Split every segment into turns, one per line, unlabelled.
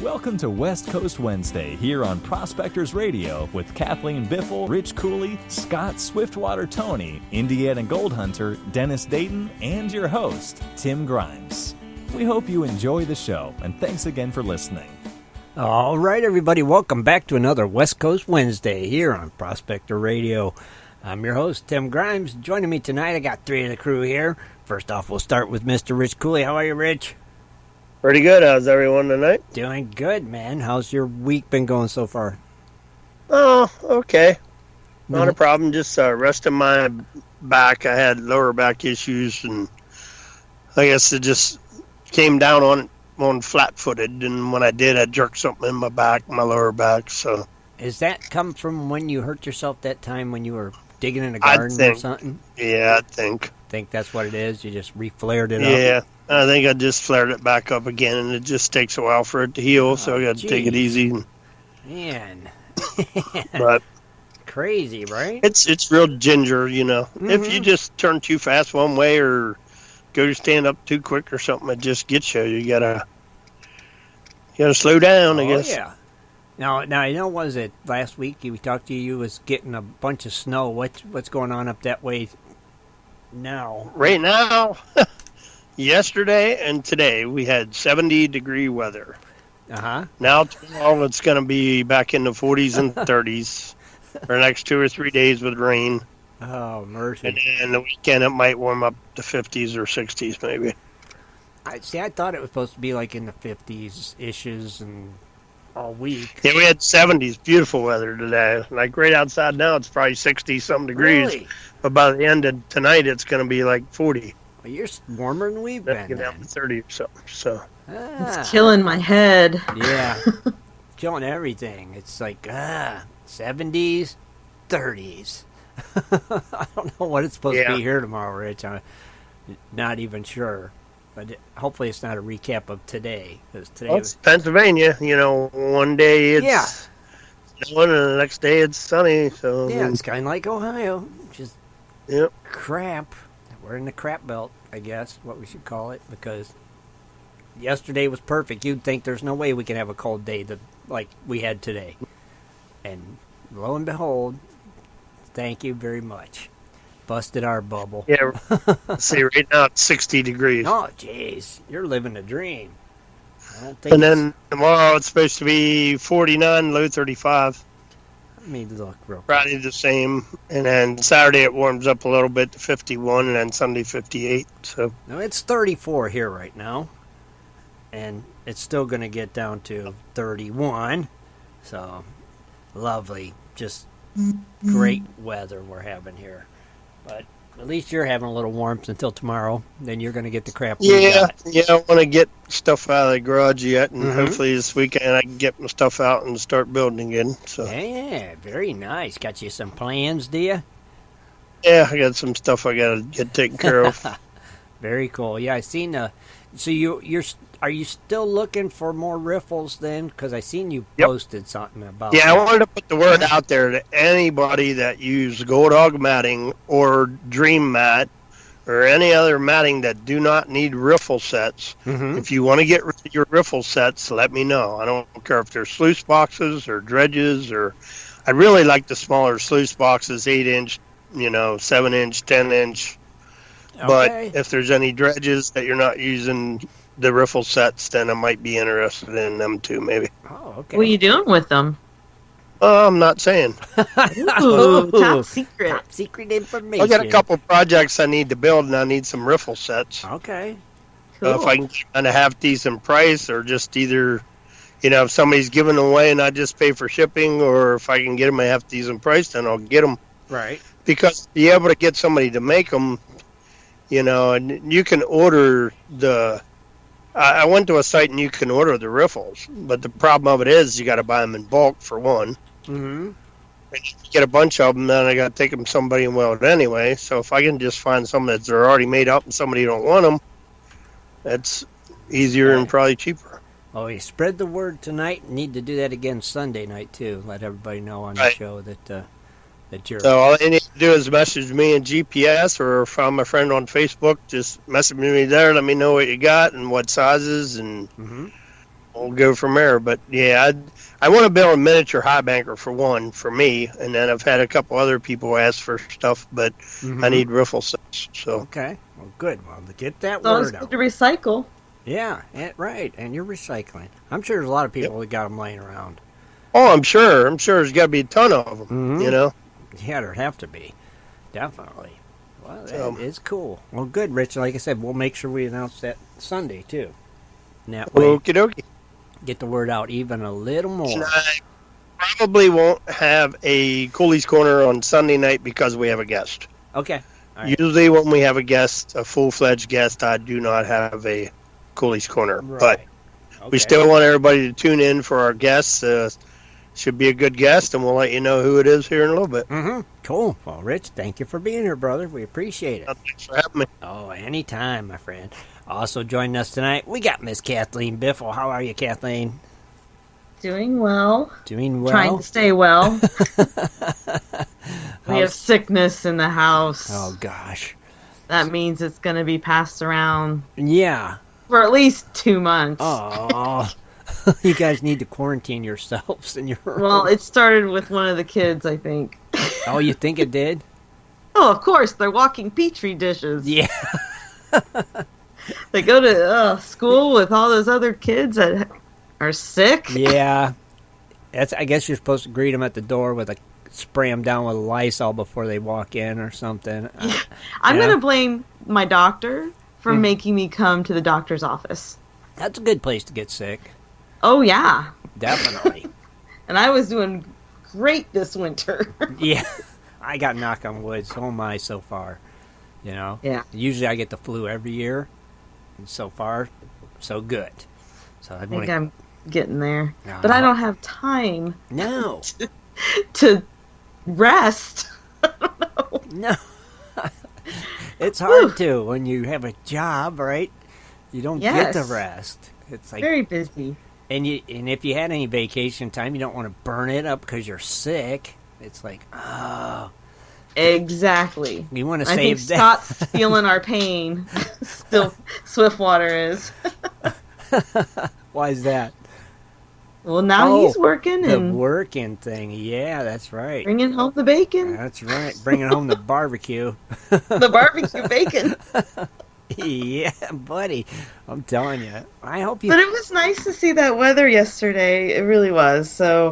Welcome to West Coast Wednesday here on Prospectors Radio with Kathleen Biffle, Rich Cooley, Scott Swiftwater Toney, Indiana Gold Hunter, Dennis Dayton, and your host, Tim Grimes. We hope you enjoy the show, and thanks again for listening.
All right, everybody, welcome back to another West Coast Wednesday here on Prospector Radio. I'm your host, Tim Grimes. Joining me tonight, I got three of the crew here. First off, we'll start with Mr. Rich Cooley. How are you, Rich?
Pretty good. How's everyone tonight?
Doing good, man. How's your week been going so far?
Oh, okay. Not a problem. Just resting my back. I had lower back issues, and I guess it just came down on flat-footed, and when I did, I jerked something in my back, my lower back. So,
is that come from when you hurt yourself that time when you were digging in a garden or something?
Yeah, I think
That's what it is? You just re-flared it up?
Yeah, I think I just flared it back up again, and it just takes a while for it to heal, so I got to take it easy.
Man.
But
crazy, right?
It's real ginger, you know. Mm-hmm. If you just turn too fast one way or go to stand up too quick or something, it just gets you. You gotta slow down, I guess.
Yeah. Now I know, was it last week we talked to you? You was getting a bunch of snow. What's going on up that way now?
Right now, yesterday and today we had 70-degree weather. Now tomorrow it's going to be back in the 40s and 30s for the next 2 or 3 days with rain.
Oh, mercy!
And then the weekend it might warm up to 50s or 60s maybe.
I thought it was supposed to be like in the 50s issues and all week.
Yeah, we had 70s, beautiful weather today. Like right outside now, it's probably 60-something degrees.
Really?
But by the end of tonight, it's going to be like 40.
Well, you're warmer than we've been.
Get down to 30 or something. So.
It's killing my head.
Yeah, killing everything. It's like 70s, 30s. I don't know what it's supposed to be here tomorrow, Rich. I'm not even sure. But hopefully it's not a recap of today. Because today
it's Pennsylvania. You know, one day it's snowing and the next day it's sunny. So
yeah, it's kind of like Ohio. Just crap. We're in the crap belt, I guess, what we should call it. Because yesterday was perfect. You'd think there's no way we can have a cold day like we had today. And lo and behold, thank you very much. Busted our bubble.
Yeah, see, right now it's 60 degrees.
Oh, jeez. You're living a dream.
And then tomorrow it's supposed to be 49, low 35.
Let me look real quick.
Friday the same. And then Saturday it warms up a little bit to 51, and then Sunday 58. So.
No, it's 34 here right now. And it's still going to get down to 31. So, lovely. Just great weather we're having here. But at least you're having a little warmth until tomorrow. Then you're going to get the crap.
Yeah, I want to get stuff out of the garage yet, and hopefully this weekend I can get my stuff out and start building again. So.
Yeah, very nice. Got you some plans, do you?
Yeah, I got some stuff I got to get taken care of.
Very cool. Yeah, I seen. So are you still looking for more riffles then? Because I seen you posted something about.
Yeah,
that.
I wanted to put the word out there to anybody that use Gold Hog matting or Dream Mat or any other matting that do not need riffle sets. If you want to get rid of your riffle sets, let me know. I don't care if they're sluice boxes or dredges, or I really like the smaller sluice boxes, 8-inch, 7-inch, 10-inch.
Okay.
But if there's any dredges that you're not using the riffle sets, then I might be interested in them too, maybe.
Oh, okay.
What are you doing with them?
I'm not saying.
Ooh, top secret.
Top secret information.
I got a couple projects I need to build, and I need some riffle sets.
Okay.
Cool.
So if I can get them at a half-decent price, or just either, if somebody's giving them away and I just pay for shipping, or if I can get them at a half-decent price, then I'll get them.
Right.
Because to be able to get somebody to make them, and you can order the... I went to a site and you can order the riffles, but the problem of it is you got to buy them in bulk for one.
Mm-hmm.
And if you get a bunch of them, then I got to take them to somebody and weld it anyway. So if I can just find some that are already made up and somebody don't want them, that's easier and probably cheaper.
Oh, you spread the word tonight. Need to do that again Sunday night too. Let everybody know on the show that you're.
So all you need to do is message me in GPS, or if I'm a friend on Facebook, just message me there. Let me know what you got and what sizes, and we'll go from there. But yeah, I want to build a miniature high banker for one, for me, and then I've had a couple other people ask for stuff, but I need riffle sets. So
okay, well, good. Well, to get that
So
word
it's
out.
good to recycle.
Yeah, right. And you're recycling. I'm sure there's a lot of people that got them laying around.
Oh, I'm sure. There's got to be a ton of them. You know.
Yeah, there'd have to be. Definitely. Well, that is cool. Well, good, Rich. Like I said, we'll make sure we announce that Sunday, too. And that way,
Okie dokie.
get the word out even a little more.
And I probably won't have a Cooley's Corner on Sunday night because we have a guest.
Okay. All right.
Usually when we have a guest, a full-fledged guest, I do not have a Cooley's Corner.
Right.
But
Okay.
we still want everybody to tune in for our guests. Should be a good guest, and we'll let you know who it is here in a little bit.
Cool. Well, Rich, thank you for being here, brother. We appreciate it.
Thanks for having me.
Oh, anytime, my friend. Also joining us tonight, we got Miss Kathleen Biffle. How are you, Kathleen?
Doing well.
Doing well.
Trying to stay well. We have sickness in the house.
Oh, gosh.
That means it's going to be passed around
Yeah.
for at least 2 months.
Oh, you guys need to quarantine yourselves in your room.
Well, it started with one of the kids, I think.
Oh, you think it did?
Oh, of course. They're walking Petri dishes.
Yeah.
They go to school with all those other kids that are sick.
Yeah. I guess you're supposed to greet them at the door with spray them down with Lysol before they walk in or something.
I'm going to blame my doctor for making me come to the doctor's office.
That's a good place to get sick.
Oh, yeah.
Definitely.
And I was doing great this winter.
Yeah. I got knock on wood. So am I so far. You know?
Yeah.
Usually I get the flu every year. And so far, so good. So
I think I'm getting there.
No.
But I don't have time
No.
to rest. I don't know.
No. It's hard to when you have a job, right? You don't get the
Yes.
rest. It's like
Very busy.
and if you had any vacation time, you don't want to burn it up because you're sick. It's like, oh,
Exactly.
you want to
I think
save that.
Scott's feeling our pain. Still, Swiftwater is.
Why is that?
Well, now he's working
The
and
working thing. Yeah, that's right.
bringing home the bacon.
That's right. Bringing home the barbecue.
The barbecue bacon.
Yeah, buddy. I'm telling you. I hope you.
But it was nice to see that weather yesterday. It really was. So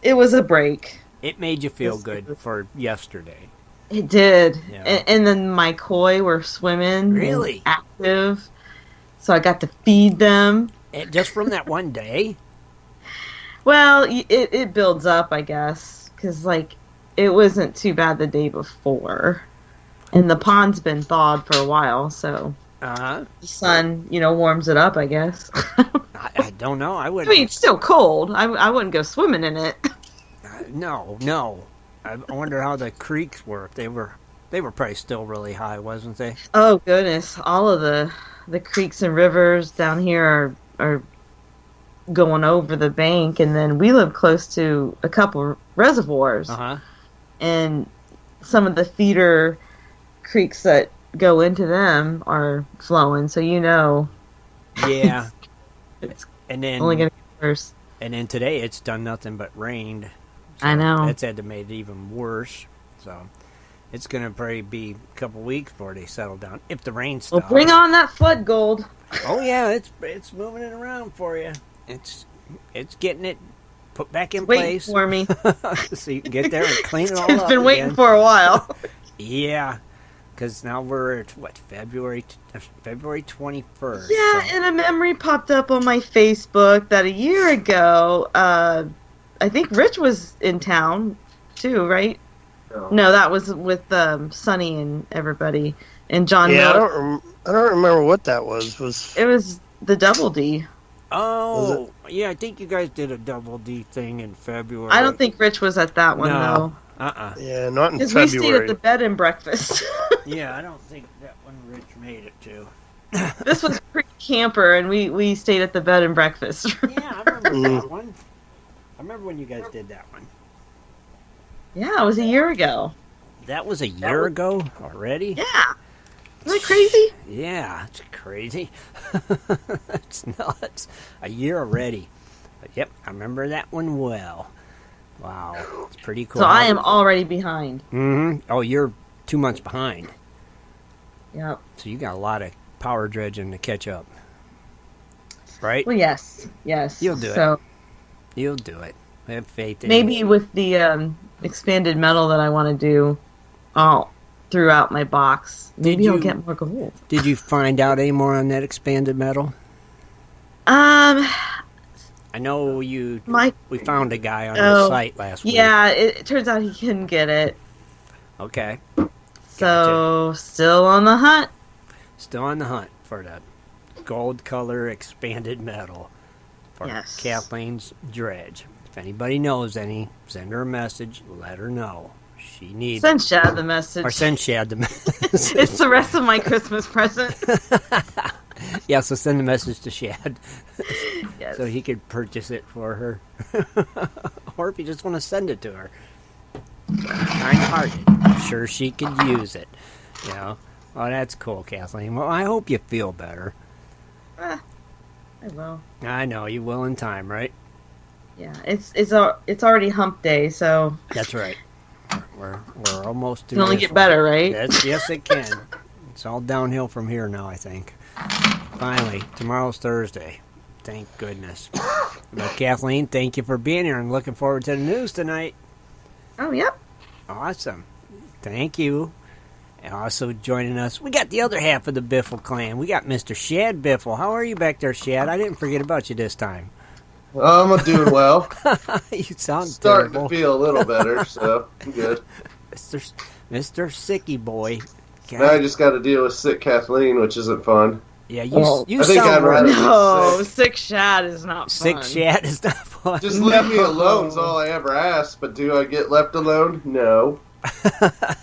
It was
a break.
It made you feel good for yesterday.
It did.
Yeah.
And then my koi were swimming.
Really?
And active. So I got to feed them.
Just from that one day?
Well, it builds up, I guess. Because, it wasn't too bad the day before. And the pond's been thawed for a while, so the sun, warms it up, I guess.
I don't know. I
I
wouldn't.
mean, it's still cold. I wouldn't go swimming in it.
No. I wonder how the creeks were. They were probably still really high, wasn't they?
Oh, goodness. All of the creeks and rivers down here are going over the bank, and then we live close to a couple reservoirs. And some of the feeder creeks that go into them are flowing, so
Yeah.
it's
And then
only going to get worse.
And then today it's done nothing but rained. So
I know.
That's had to make it even worse. So it's going to probably be a couple weeks before they settle down. If the rain stops.
Well, bring on that flood gold.
Oh yeah, it's moving it around for you. It's getting it put back in
Waiting
place
for me.
so you can get there and clean it all
It's
up.
been waiting
again.
for a while.
Yeah, because now we're at February 21st.
Yeah,
so.
and a memory popped up on my Facebook that a year ago, I think Rich was in town too, right? No, that was with Sonny and everybody and John.
Yeah,
Miller.
I don't remember what that was.
It was the Double D.
Oh, yeah, I think you guys did a Double D thing in February.
I don't think Rich was at that one though.
Yeah, not in
Because
February.
we stayed at the bed and breakfast.
Yeah, I don't think that one Rich made it to.
This was pre-camper, and we stayed at the bed and breakfast.
Yeah, I remember that one. I remember when you guys did that one.
Yeah, it was a year ago.
That was a year ago already?
Yeah. Isn't that crazy?
Yeah, it's crazy. It's nuts. A year already. But yep, I remember that one well. Wow, it's pretty cool.
So I am already behind.
Mm-hmm. Oh, you're 2 months behind.
Yep.
So you got a lot of power dredging to catch up. Right?
Well, yes.
You'll do it. You'll do it. I have faith in you.
Maybe with the expanded metal that I want to do all throughout my box, maybe I'll get more gold.
Did you find out any more on that expanded metal? I know we found a guy on the site last week.
Yeah, it turns out he couldn't get it.
Okay.
So, still on the hunt.
Still on the hunt for the gold color expanded metal for Kathleen's dredge. If anybody knows any, send her a message, let her know. She needs
Send Shad the message.
Or send Shad the message.
It's the rest of my Christmas present.
Yeah, so send the message to Shad.
Yes.
So he could purchase it for her. Or if you just want to send it to her. Kind-hearted. I'm sure she could use it. You know? Oh, that's cool, Kathleen. Well, I hope you feel better.
I will.
I know, you will in time, right?
Yeah, it's already hump day, so...
That's right. We're almost...
It can only get better, right?
Yes, it can. It's all downhill from here now, I think. Finally, tomorrow's Thursday. Thank goodness. But Kathleen, thank you for being here. I'm looking forward to the news tonight.
Oh, yep.
Awesome. Thank you. And also joining us, we got the other half of the Biffle clan. We got Mr. Shad Biffle. How are you back there, Shad? I didn't forget about you this time.
I'm doing well.
You sound
starting
terrible.
to feel a little better, so I'm good.
Mr. Sicky boy.
Now I just got to deal with sick Kathleen, which isn't fun.
Yeah, you
I think I'd
sound
rather
right.
No, sick Shad is not
Sick
fun.
Shad is not fun.
Just leave me alone is all I ever ask, but do I get left alone? No.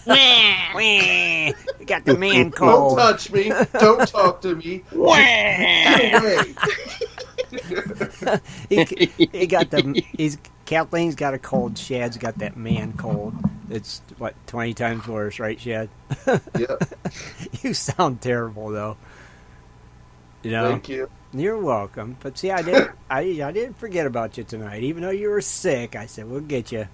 You got the man
Don't
cold.
touch me. Don't talk to me. Get away.
he got the. Kathleen's got a cold. Shad's got that man cold. It's 20 times worse, right, Shad?
Yep.
You sound terrible, though. You know.
Thank you.
You're welcome. But see, I didn't forget about you tonight, even though you were sick. I said we'll get you.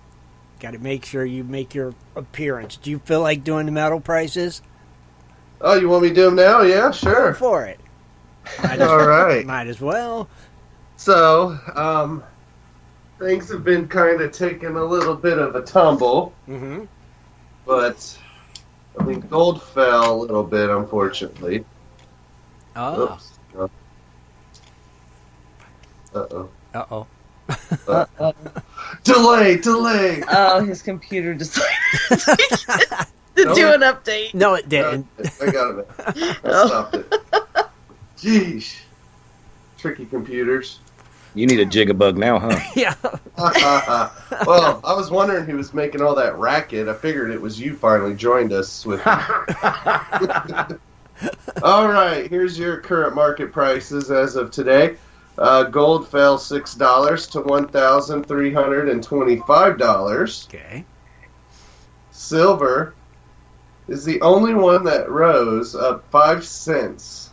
Got to make sure you make your appearance. Do you feel like doing the metal prices?
Oh, you want me to do them now? Yeah,
Go
sure.
for it.
All right.
Might as well.
So, things have been kind of taking a little bit of a tumble.
Mm-hmm.
But, I mean, gold fell a little bit, unfortunately.
Oh.
Oops. Uh-oh.
Uh-oh.
Delay!
Oh, his computer decided to do an update.
No, it didn't.
I got it. I stopped it. Jeez. Tricky computers.
You need a jigabug now, huh?
Yeah.
Well, I was wondering who was making all that racket. I figured it was you finally joined us with. All right, here's your current market prices as of today. Gold fell $6 to $1,325.
Okay.
Silver is the only one that rose up 5 cents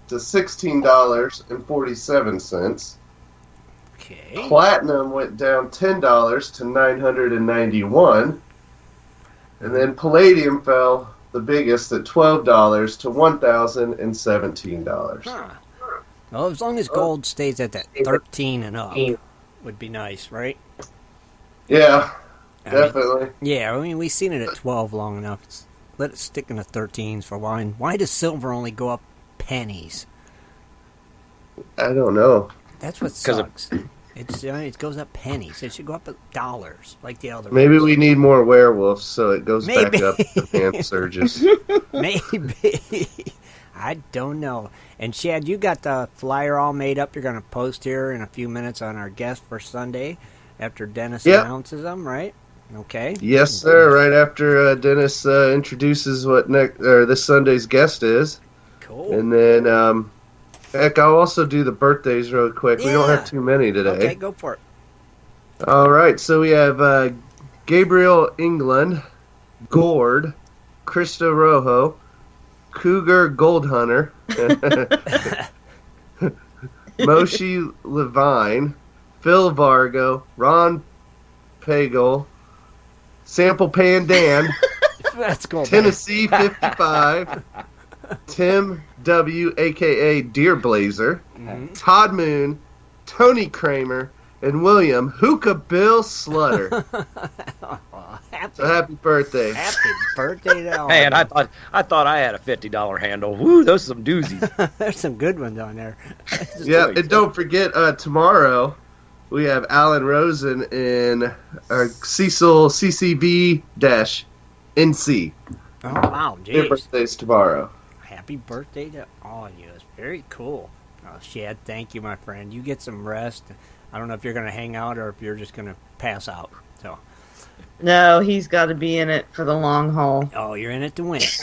to $16.47.
Okay.
Platinum went down $10 to $991. And then palladium fell the biggest at $12 to $1,017.
Huh. Well, as long as gold stays at that 13 and up, would be nice, right?
Yeah, definitely.
I mean, we've seen it at 12 long enough. Let it stick in the 13s for a while. And why does silver only go up pennies?
I don't know.
That's what sucks. It goes up pennies. It should go up at dollars, like the other
Maybe
ones.
we need more werewolves so it goes back up the hand surges.
Maybe. I don't know. And Shad, you got the flyer all made up. You're going to post here in a few minutes on our guest for Sunday after Dennis announces them, right? Okay.
Yes, sir. Right after Dennis introduces what this Sunday's guest is.
Cool.
And then, heck, I'll also do the birthdays real quick. We don't have too many today.
Okay, go for it.
All right. So we have Gabriel England, Gord, Krista Rojo, Cougar Gold Hunter, Moshe Levine, Phil Vargo, Ron Pagel, Sample Pandan,
That's cool.
Tennessee 55, Tim W, a.k.a. Deer Blazer, Todd Moon, Tony Kramer, and William Hookah Bill Slutter. So happy birthday.
Happy birthday to all.
Man, I thought I had a $50 handle. Woo, those are some doozies.
There's some good ones on there.
Yeah, and don't forget, tomorrow we have Alan Rosen in Cecil CCV-NC.
Oh, wow,
Their
jeez.
birthday's tomorrow.
Happy birthday to all of you. It's very cool. Oh, Shad, thank you, my friend. You get some rest. I don't know if you're going to hang out or if you're just going to pass out. So.
No, he's got to be in it for the long haul.
Oh, you're in it to win it.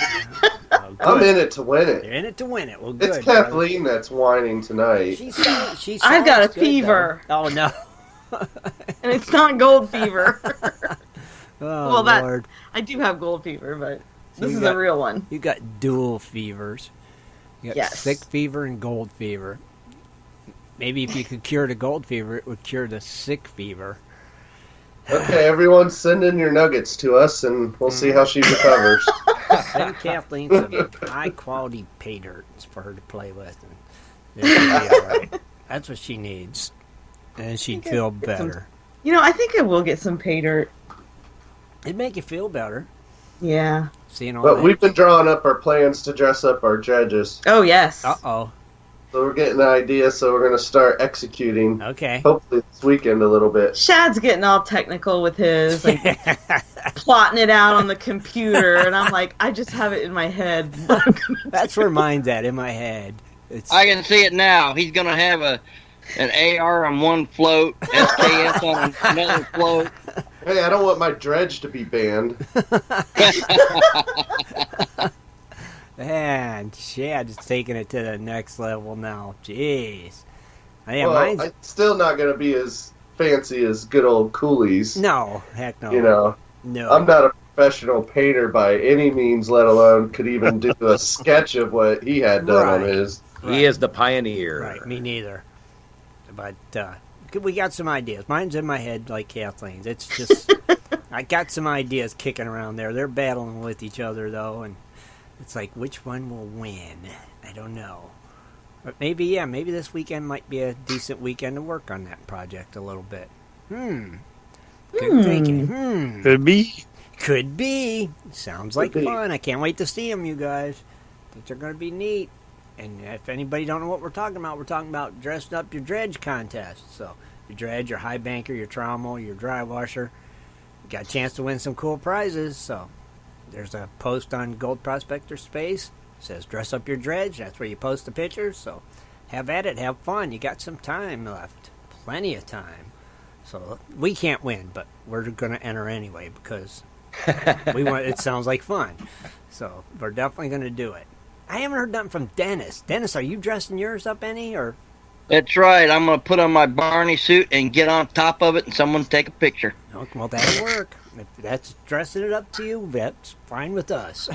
I'm in it to win it.
You're in it to win it. Well, good.
It's Kathleen that's whining tonight.
I've got a fever.
Oh, no.
And it's not gold fever.
Oh,
well,
Lord.
I do have gold fever, but
So
this is a real one.
You got dual fevers. You got sick fever and gold fever. Maybe if you could cure the gold fever, it would cure the sick fever.
Okay, everyone send in your nuggets to us, and we'll see how she recovers.
Send Kathleen some high-quality pay dirt for her to play with. And she'll be all right. That's what she needs. And she'd feel better.
I think I will get some pay dirt.
It'd make you feel better.
Yeah.
Seeing all
But
that.
we've been drawing up our plans to dress up our dredges.
Oh, yes.
Uh-oh.
So we're getting the idea, so we're going to start executing.
Okay.
Hopefully this weekend a little bit.
Shad's getting all technical with his, plotting it out on the computer, and I'm like, I just have it in my head.
That's where mine's at, in my head.
I can see it now. He's going to have an AR on one float, SKS on another float.
Hey, I don't want my dredge to be banned.
Man, Shad's taking it to the next level now. Jeez. Yeah,
Well, it's still not going to be as fancy as good old Cooley's.
No, heck no.
No. I'm not a professional painter by any means, let alone could even do a sketch of what he had done on his.
He is the pioneer.
Right, me neither. But we got some ideas. Mine's in my head like Kathleen's. It's just, I got some ideas kicking around there. They're battling with each other, though, and it's like, which one will win? I don't know. But maybe this weekend might be a decent weekend to work on that project a little bit. Good thinking.
Could be.
Could be. Sounds like fun. I can't wait to see them, you guys. I think they're going to be neat. And if anybody don't know what we're talking about dressing up your dredge contest. So your dredge, your high banker, your trommel, your dry washer. You got a chance to win some cool prizes. So there's a post on Gold Prospector Space. It says dress up your dredge. That's where you post the pictures. So have at it. Have fun. You got some time left. Plenty of time. So we can't win, but we're going to enter anyway because it sounds like fun. So we're definitely going to do it. I haven't heard nothing from Dennis. Dennis, are you dressing yours up any? Or?
That's right. I'm going to put on my Barney suit and get on top of it and someone take a picture.
Oh, well, that'll work. If that's dressing it up to you, that's fine with us.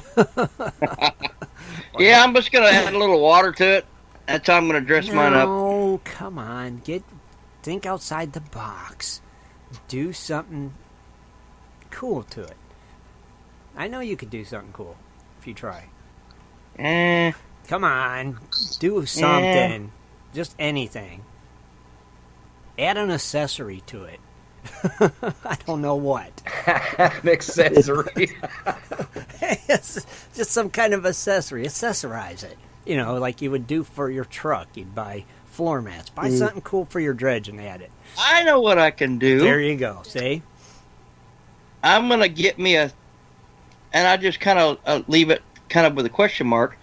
Yeah, I'm just going to add a little water to it. That's how I'm going to dress mine up.
Oh, come on. Think outside the box. Do something cool to it. I know you could do something cool if you try. Come on. Do something. Just anything. Add an accessory to it. I don't know what.
An accessory.
It's just some kind of accessory. Accessorize it. Like you would do for your truck. You'd buy floor mats. Buy something cool for your dredge and add it.
I know what I can do.
There you go. See?
I'm going to get me and I just kind of leave it kind of with a question mark.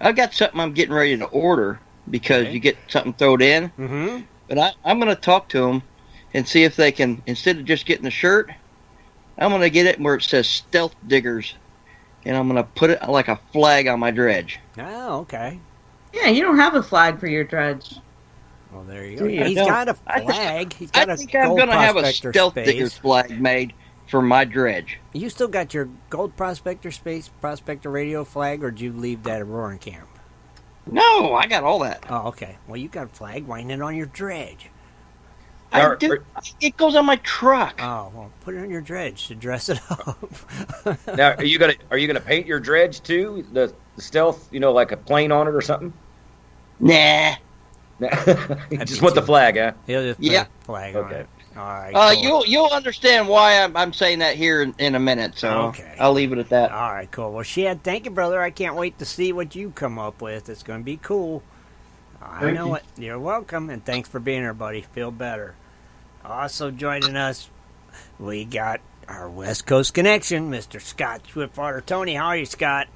I've got something I'm getting ready to order because you get something thrown in. Mm-hmm. But I'm going to talk to them and see if they can, instead of just getting the shirt, I'm going to get it where it says Stealth Diggers. And I'm going to put it like a flag on my dredge.
Oh, okay.
Yeah, you don't have a flag for your dredge.
Well, there you go. He's got a flag. He's got
I think I'm going to have a Stealth Diggers flag made. for my dredge.
You still got your Gold Prospector Space Prospector Radio flag, or did you leave that at Roaring Camp?
No, I got all that.
Oh, okay. Well, you got a flag. Why not on your dredge?
I do. It goes on my truck.
Oh, well, put it on your dredge to dress it up.
Now, are you gonna paint your dredge too? The stealth, like a plane on it or something?
Nah.
You just want the flag, huh?
He'll just put a flag on it. All right. Cool.
You'll understand why I'm saying that here in a minute. So
okay.
I'll leave it at that.
All right, cool. Well, Shad, thank you, brother. I can't wait to see what you come up with. It's going to be cool. I know it. You're welcome, and thanks for being here, buddy. Feel better. Also joining us, we got our West Coast connection, Mr. Scott Swiftwater. Toney, how are you, Scott?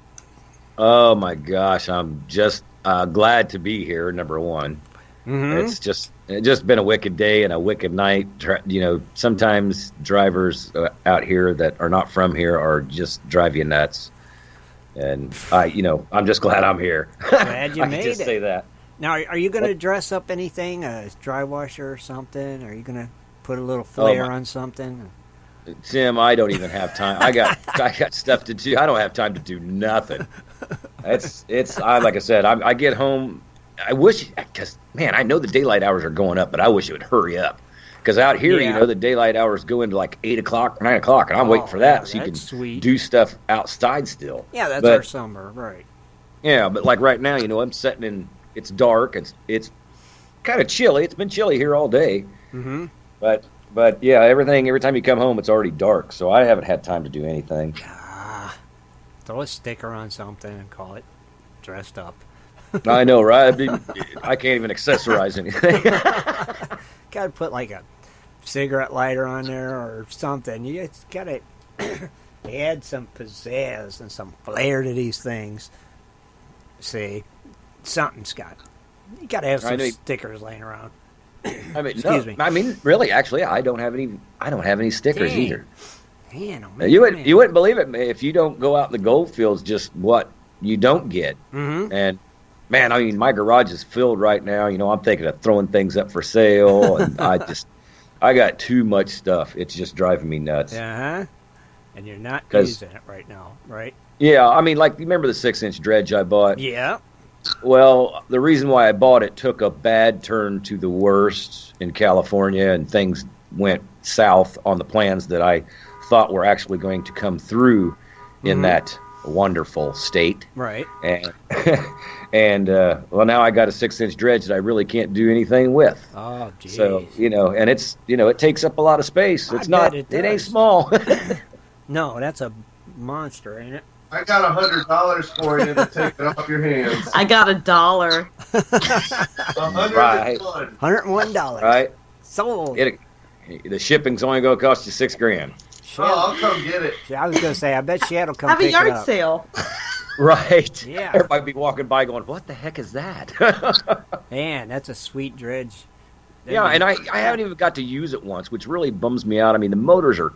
Oh my gosh, I'm just glad to be here. Number one, it's just been a wicked day and a wicked night. Sometimes drivers out here that are not from here are just drive you nuts, and I'm just glad I'm here.
Glad you
I
made
can just
it.
say that.
Now, are you going to dress up anything, a dry washer or something? Are you going to put a little flair on something?
Tim, I don't even have time. I got stuff to do. I don't have time to do nothing. Like I said, I get home. I wish, because man, I know the daylight hours are going up, but I wish it would hurry up. Because out here, the daylight hours go into like 8 o'clock, 9 o'clock, and I'm waiting for that so you can do stuff outside still.
Yeah, that's our summer, right?
Yeah, but like right now, I'm sitting in. It's dark. It's kind of chilly. It's been chilly here all day. Mm-hmm. But yeah, every time you come home, it's already dark. So I haven't had time to do anything.
Throw a sticker on something and call it dressed up.
I know, right? I can't even accessorize anything.
Got to put like a cigarette lighter on there or something. You just got to add some pizzazz and some flair to these things. See, something, Scott. You got to have some stickers laying around. Excuse me. I
mean, really, actually, I don't have any stickers either.
Man,
you wouldn't believe it if you don't go out in the gold fields. Just what you don't get, and man, I mean, my garage is filled right now. I'm thinking of throwing things up for sale, and I got too much stuff. It's just driving me nuts.
And you're not using it right now, right?
Yeah, I mean, like, you remember the 6-inch dredge I bought?
Yeah.
Well, the reason why I bought it took a bad turn to the worst in California, and things went south on the plans that I thought were actually going to come through in that wonderful state.
Right.
And well, now I got a 6-inch dredge that I really can't do anything with.
Oh, geez.
So, and it's, it takes up a lot of space. It's not, it ain't small.
No, that's a monster, ain't it?
I got $100 for you to take it off your hands.
I got $1.
$101.
Right.
$101.
Right.
Sold.
The shipping's only going to cost you $6,000.
I'll come get it.
I was going to say, I bet Shad will come
have
pick
a yard
it up.
sale.
Right.
Yeah.
Everybody be walking by going, what the heck is that?
Man, that's a sweet dredge.
Yeah, and I haven't even got to use it once, which really bums me out. I mean, the motors are,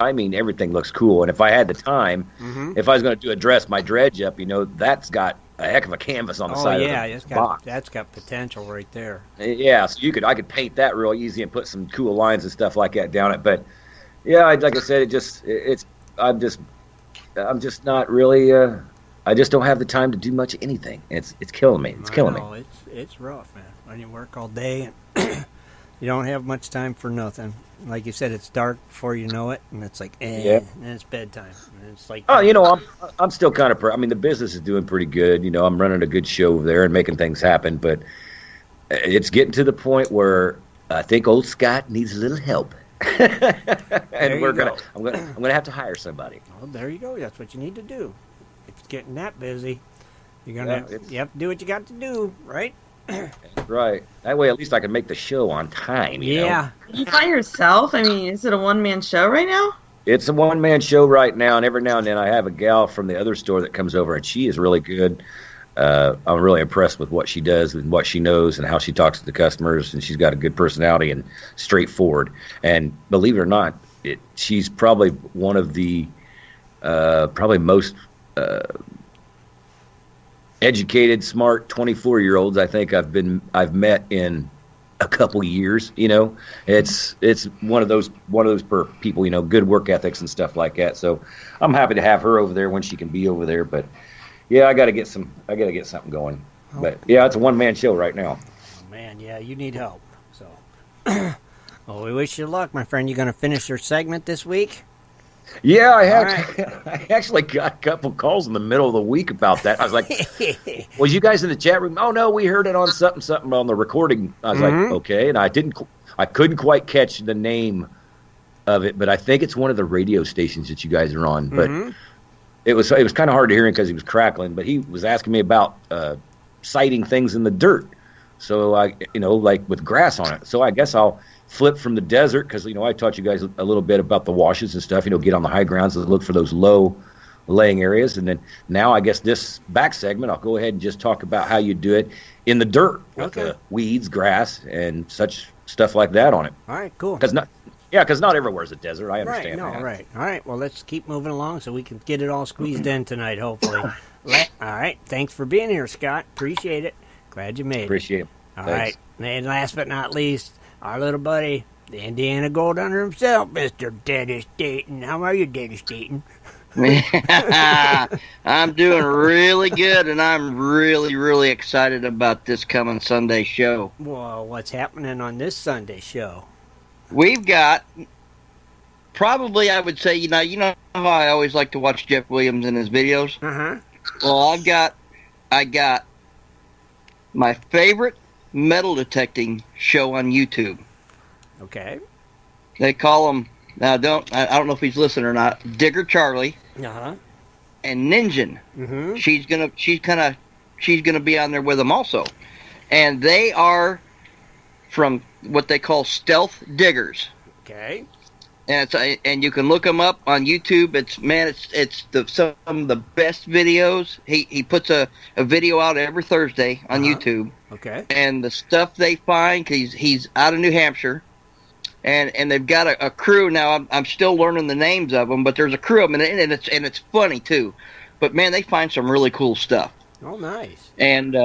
everything looks cool. And if I had the time, if I was going to do a dress my dredge up, that's got a heck of a canvas on the side of the box.
That's got potential right there.
Yeah, so I could paint that real easy and put some cool lines and stuff like that down it. But yeah, like I said, I'm just not really. I just don't have the time to do much of anything. It's killing me. It's killing me.
It's rough, man. When you work all day and you don't have much time for nothing. Like you said, it's dark before you know it, and it's like, and it's bedtime. And it's like,
I'm still kind of. The business is doing pretty good. I'm running a good show over there and making things happen, but it's getting to the point where I think old Scott needs a little help. And I'm gonna have to hire somebody.
Oh, there you go. That's what you need to do. If it's getting that busy, you're gonna you have to do what you got to do, right?
Right. That way, at least I can make the show on time. You know?
You by yourself? Is it a one-man show right now?
It's a one-man show right now, and every now and then I have a gal from the other store that comes over, and she is really good. I'm really impressed with what she does and what she knows and how she talks to the customers, and she's got a good personality and straightforward. And believe it or not, she's probably one of the most educated, smart 24-year-olds I think I've met in a couple years. It's one of those people, good work ethics and stuff like that. So I'm happy to have her over there when she can be over there. But yeah, I got to get something going. Oh. But yeah, it's a one-man show right now.
Oh, man, yeah, you need help. So, well, we wish you luck, my friend. You going to finish your segment this week?
Yeah, I actually got a couple calls in the middle of the week about that. I was like, was you guys in the chat room? Oh, no, we heard it on something on the recording. I was like, okay. And I couldn't quite catch the name of it, but I think it's one of the radio stations that you guys are on. But it was kind of hard to hear him because he was crackling, but he was asking me about sighting things in the dirt. So like with grass on it. So I guess I'll flip from the desert because I taught you guys a little bit about the washes and stuff. Get on the high grounds and look for those low laying areas, and then now I guess this back segment I'll go ahead and just talk about how you do it in the dirt with the weeds, grass, and such stuff like that on it.
All right, cool.
Because not everywhere's a desert. I understand
that.
Right.
All right. Well, let's keep moving along so we can get it all squeezed in tonight. Hopefully. All right. Thanks for being here, Scott. Appreciate it. Glad you made it.
Appreciate it.
All right. And last but not least, our little buddy, the Indiana Gold Hunter himself, Mr. Dennis Dayton. How are you, Dennis Dayton?
I'm doing really good, and I'm really, really excited about this coming Sunday show.
Well, what's happening on this Sunday show?
We've got probably, I would say, you know how I always like to watch Jeff Williams and his videos?
Uh-huh.
Well, I got my favorite metal detecting show on YouTube.
Okay.
They call him, now I don't know if he's listening or not, Digger Charlie.
Uh-huh.
And Ninjin.
Mm-hmm.
She's gonna be on there with them also. And they are from what they call stealth diggers.
Okay.
And you can look them up on YouTube. It's some of the best videos. He puts a video out every Thursday on YouTube.
Okay.
And the stuff they find, 'cause he's out of New Hampshire, and they've got a crew now. I'm still learning the names of them, but there's a crew of them, and it's funny too. But man, they find some really cool stuff.
Oh, nice.
And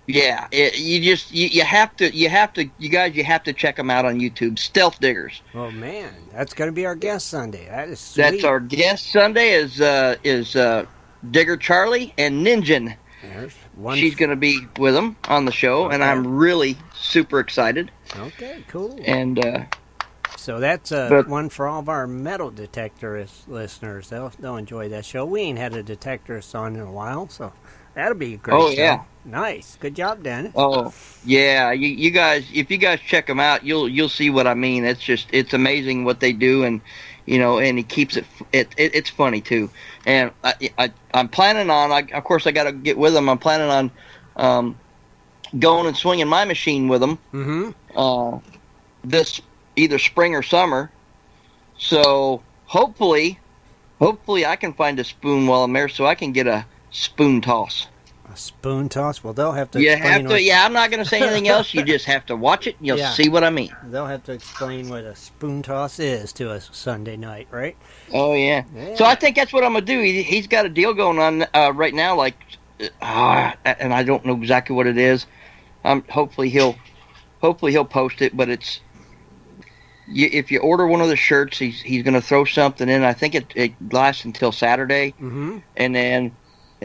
yeah, you have to check them out on YouTube. Stealth Diggers.
Oh man, that's going to be our guest Sunday. That is sweet.
That's our guest Sunday is Digger Charlie and Ninjin. She's going to be with them on the show, and I'm really super excited.
Okay, cool.
And
so that's one for all of our metal detectorist listeners. They'll enjoy that show. We ain't had a detectorist on in a while, so that'll be a great show.
Yeah.
Nice. Good job, Dennis.
Oh, yeah. You guys, if you guys check them out, you'll see what I mean. It's amazing what they do, and and he keeps it's funny too. And I'm planning on, of course I got to get with him. I'm planning on going and swinging my machine with him this either spring or summer. So hopefully I can find a spoon while I'm there so I can get a spoon toss.
A spoon toss? Well, they'll have to explain.
I'm not going to say anything else. You just have to watch it and you'll see what I mean.
They'll have to explain what a spoon toss is to us Sunday night, right?
Oh, yeah. So I think that's what I'm going to do. He's got a deal going on right now, and I don't know exactly what it is. Hopefully he'll post it, but it's if you order one of the shirts, he's going to throw something in. I think it lasts until Saturday, and then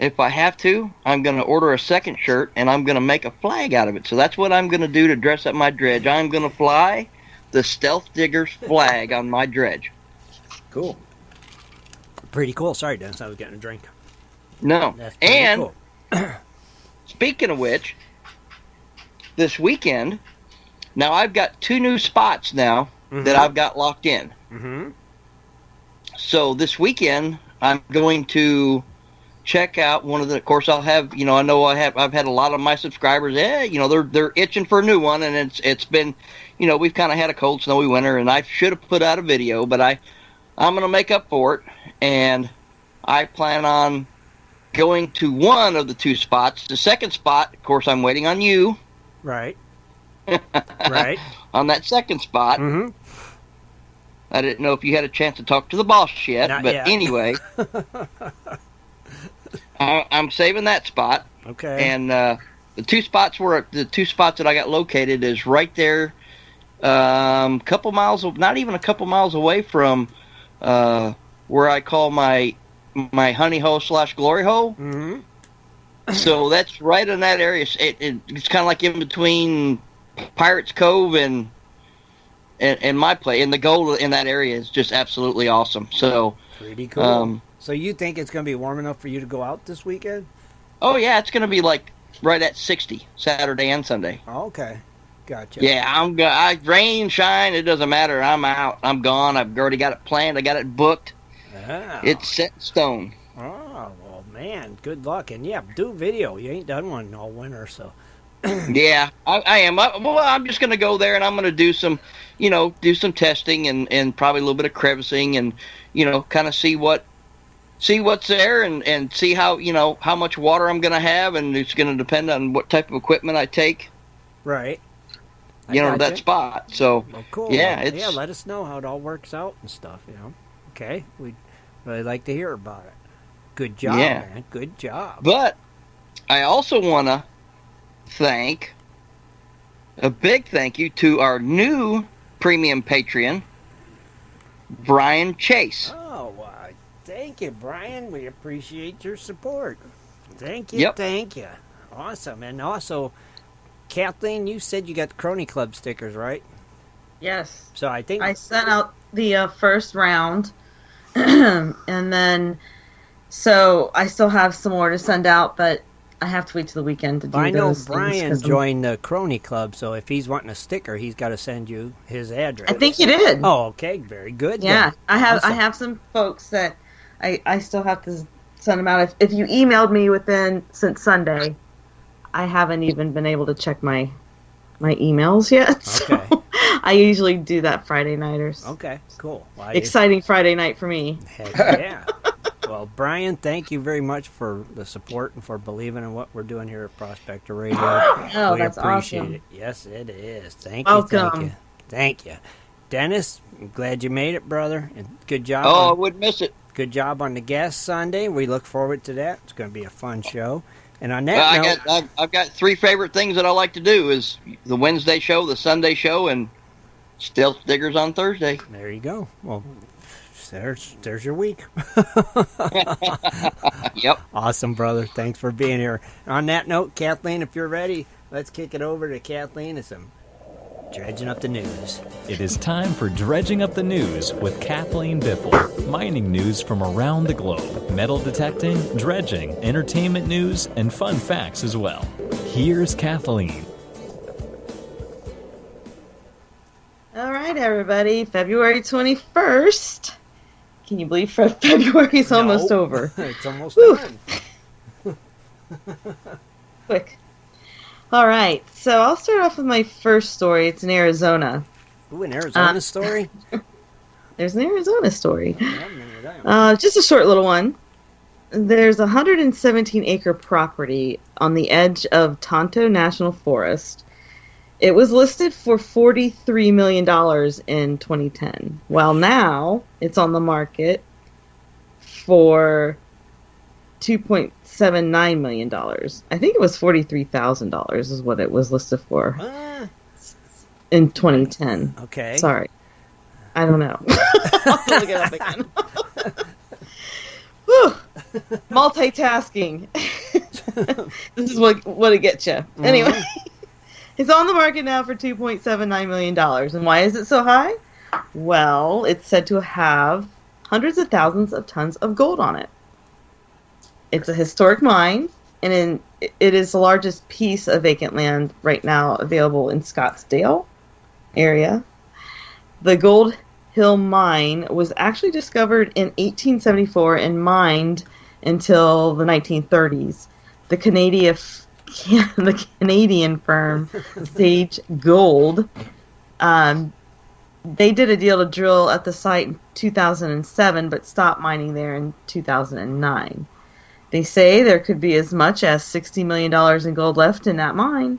if I have to, I'm going to order a second shirt, and I'm going to make a flag out of it. So that's what I'm going to do to dress up my dredge. I'm going to fly the Stealth Diggers flag on my dredge.
Cool.
Pretty cool. Sorry, Dennis, I was getting a drink.
No.
That's pretty
and
cool.
Speaking of which, this weekend, now I've got 2 new spots now that I've got locked in. So this weekend, I'm going to check out one of the. Of course, I'll have. I know I've had a lot of my subscribers. They're itching for a new one, and it's been. We've kind of had a cold, snowy winter, and I should have put out a video, but I'm going to make up for it, and I plan on going to one of the 2 spots. The second spot, of course, I'm waiting on you.
Right. Right.
On that second spot. I didn't know if you had a chance to talk to the boss yet,
Not
but
yet.
Anyway. I'm saving that spot.
Okay.
And the two spots that I got located is right there, couple miles, not even a couple miles away from where I call my honey hole / glory hole.
Mm-hmm.
So that's right in that area. It's kind of like in between Pirates Cove and my place. And the gold in that area is just absolutely awesome. So
pretty cool. So you think it's going to be warm enough for you to go out this weekend?
Oh yeah, it's going to be like right at 60 Saturday and Sunday.
Okay, gotcha.
Yeah, rain, shine, it doesn't matter. I'm out. I'm gone. I've already got it planned. I got it booked.
Oh.
It's set in stone.
Oh, well, man, good luck. And, yeah, do video. You ain't done one all winter, so.
Yeah, I am. I'm just going to go there, and I'm going to do some testing and probably a little bit of crevicing and, kind of see what's there and see how much water I'm going to have, and it's going to depend on what type of equipment I take.
Right.
That spot. So,
well, cool.
Yeah,
yeah, let us know how it all works out and stuff, Okay, we'd really like to hear about it. Good job, man. Good job.
But I also want to thank a big thank you to our new premium Patreon, Brian Chase.
Oh, thank you, Brian. We appreciate your support. Thank you.
Yep.
Thank you. Awesome. And also, Kathleen, you said you got the Crony Club stickers, right?
Yes.
So I think
I sent out the first round, and then so I still have some more to send out, but I have to wait till the weekend to do those.
I know Brian joined the Crony Club, so if he's wanting a sticker, he's got to send you his address.
I think he did.
Oh, okay, very good.
Yeah,
then.
I have some folks that I still have to send them out. If you emailed me since Sunday, I haven't even been able to check my emails yet.
Okay.
So I usually do that Friday nighters.
Okay, cool. Well,
exciting Friday night for me.
Heck yeah. Well, Brian, thank you very much for the support and for believing in what we're doing here at Prospector Radio.
Oh,
we
that's
appreciate
awesome.
it. Yes, it is. Thank
Welcome.
you. Thank you. Dennis, I'm glad you made it, brother. And good job.
Oh, I wouldn't miss it.
Good job on the guest Sunday. We look forward to that. It's going to be a fun show. And on that note,
I've got three favorite things that I like to do: is the Wednesday show, the Sunday show, and Stealth Diggers on Thursday.
There you go. Well, there's your week.
Yep.
Awesome, brother. Thanks for being here. On that note, Kathleen, if you're ready, let's kick it over to Kathleen and some Dredging Up the News.
It is time for Dredging Up the News with Kathleen Biffle. Mining news from around the globe, metal detecting, dredging, entertainment news, and fun facts as well. Here's Kathleen.
All right, everybody. February 21st. Can you believe February's almost over?
It's almost done.
Quick. All right, so I'll start off with my first story. It's in Arizona.
Ooh, an Arizona story?
There's an Arizona story. Just a short little one. There's a 117-acre property on the edge of Tonto National Forest. It was listed for $43 million in 2010. Well, now it's on the market for $2.79 million. I think it was $43,000 is what it was listed for in 2010.
Okay.
Sorry. I don't know. I'll have to look it up again. Whew. Multitasking. This is what it gets you. Mm-hmm. Anyway, it's on the market now for $2.79 million. And why is it so high? Well, it's said to have hundreds of thousands of tons of gold on it. It's a historic mine, and it is the largest piece of vacant land right now available in Scottsdale area. The Gold Hill Mine was actually discovered in 1874 and mined until the 1930s. The Canadian firm Sage Gold, they did a deal to drill at the site in 2007, but stopped mining there in 2009. They say there could be as much as $60 million in gold left in that mine.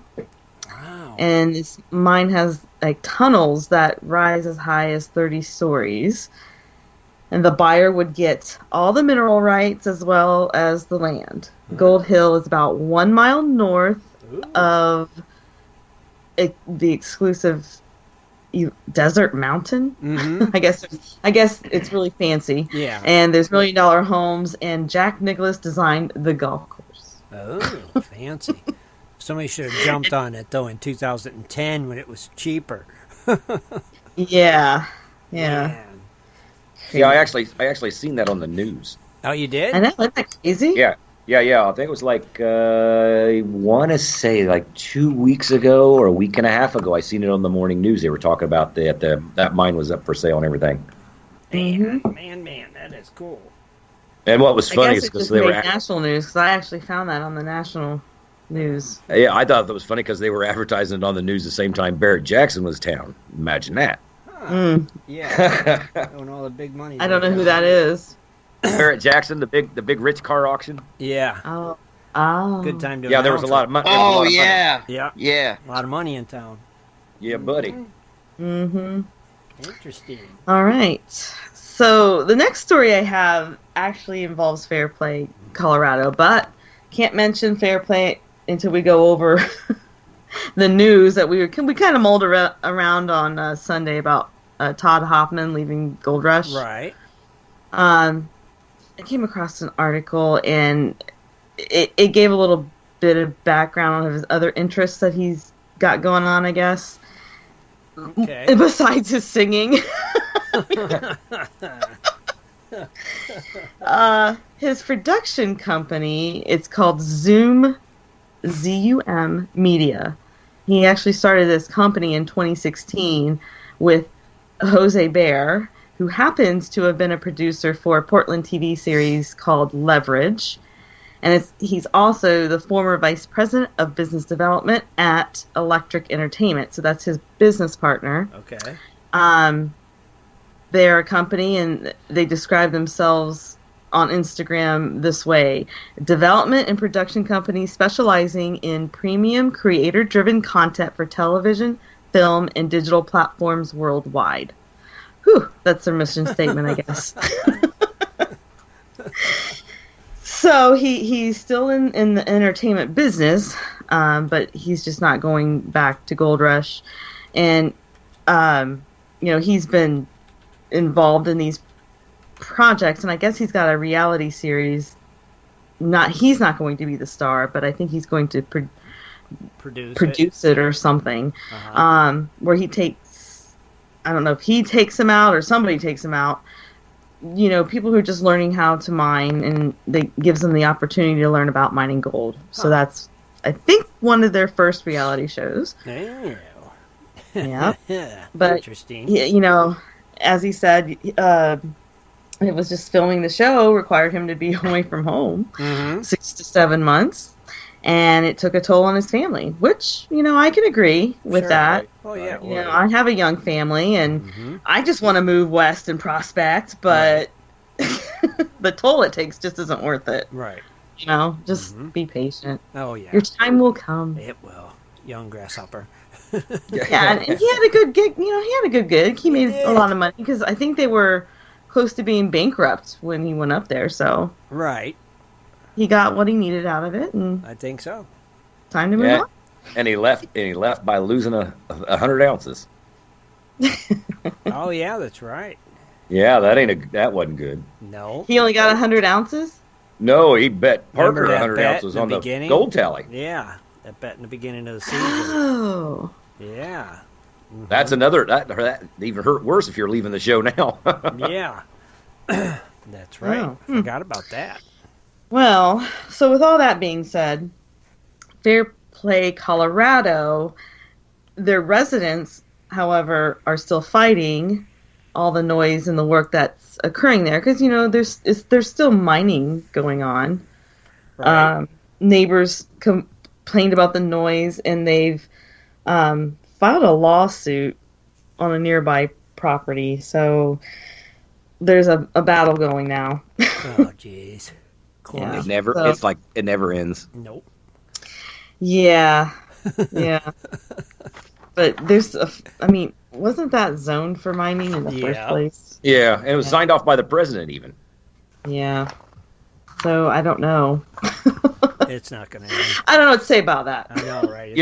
Wow.
And this mine has tunnels that rise as high as 30 stories. And the buyer would get all the mineral rights as well as the land. Gold Hill is about 1 mile north of the exclusive desert mountain.
Mm-hmm.
I guess it's really fancy.
Yeah.
And there's $1 million homes, and Jack Nicklaus designed the golf course.
Oh, fancy. Somebody should have jumped on it, though, in 2010 when it was cheaper.
Yeah.
Man.
Yeah, I actually seen that on the news.
Oh, you did?
I know, isn't that crazy?
Yeah. I think it was like I want to say like 2 weeks ago or a week and a half ago. I seen it on the morning news. They were talking about that mine was up for sale and everything.
Man, that is cool.
And what was funny is
because
they were
national news, because I actually found that on the national news.
Yeah, I thought that was funny because they were advertising it on the news the same time Barrett Jackson was town. Imagine that.
Huh. Yeah. Owing all the big money.
I don't know who that is.
Barrett Jackson, the big rich car auction.
Yeah.
Oh.
Good time to
Yeah, there was a lot of money.
Oh, yeah.
Yeah. A lot of money in town.
Yeah, buddy.
Mm-hmm.
Interesting.
All right. So the next story I have actually involves Fairplay, Colorado, but can't mention Fairplay until we go over the news that we kind of mulled around on Sunday about Todd Hoffman leaving Gold Rush.
Right.
I came across an article, and it gave a little bit of background on his other interests that he's got going on, I guess.
Okay.
Besides his singing. His production company, it's called Zoom Media. He actually started this company in 2016 with Jose Bear, who happens to have been a producer for a Portland TV series called Leverage. And he's also the former vice president of business development at Electric Entertainment. So that's his business partner.
Okay.
They're a company, and they describe themselves on Instagram this way: development and production company specializing in premium creator-driven content for television, film, and digital platforms worldwide. Whew, that's their mission statement, I guess. So he's still in the entertainment business, but he's just not going back to Gold Rush. And, he's been involved in these projects, and I guess he's got a reality series. He's not going to be the star, but I think he's going to produce it or something, where he takes, I don't know if he takes him out or somebody takes him out, people who are just learning how to mine, and they gives them the opportunity to learn about mining gold. So that's, I think, one of their first reality shows.
Oh.
Yeah. But,
interesting.
As he said, it was just filming the show required him to be away from home 6 to 7 months. And it took a toll on his family, which, I can agree with that.
Right. Oh, yeah.
I have a young family, and I just want to move west and prospect, but the toll it takes just isn't worth it.
Right.
Just be patient.
Oh, yeah.
Your time will come.
It will. Young grasshopper.
Yeah, and he had a good gig. He had a good gig. He made a lot of money, because I think they were close to being bankrupt when he went up there, so.
Right.
He got what he needed out of it, and
I think so.
Time to move on.
And he left by losing 100 ounces.
Oh yeah, that's right.
Yeah, that wasn't good.
No.
He only got 100 ounces?
No, he bet Parker
Remember that
100
bet
ounces
in
on
the
the
beginning?
gold tally.
Yeah, that bet in the beginning of the season.
Oh.
Yeah.
That's another that even hurt worse if you're leaving the show now.
Yeah. That's right.
Oh.
Forgot about that.
Well, so with all that being said, Fairplay, Colorado, their residents, however, are still fighting all the noise and the work that's occurring there, because there's still mining going on.
Right.
Neighbors complained about the noise, and they've filed a lawsuit on a nearby property. So there's a battle going now.
Oh, jeez.
Yeah.
It never ends.
Nope.
Yeah. Yeah. But wasn't that zoned for mining in the first place?
Yeah, and it was signed off by the president even.
Yeah. So I don't know.
It's not going to end.
I don't know what to say about that.
I know, right?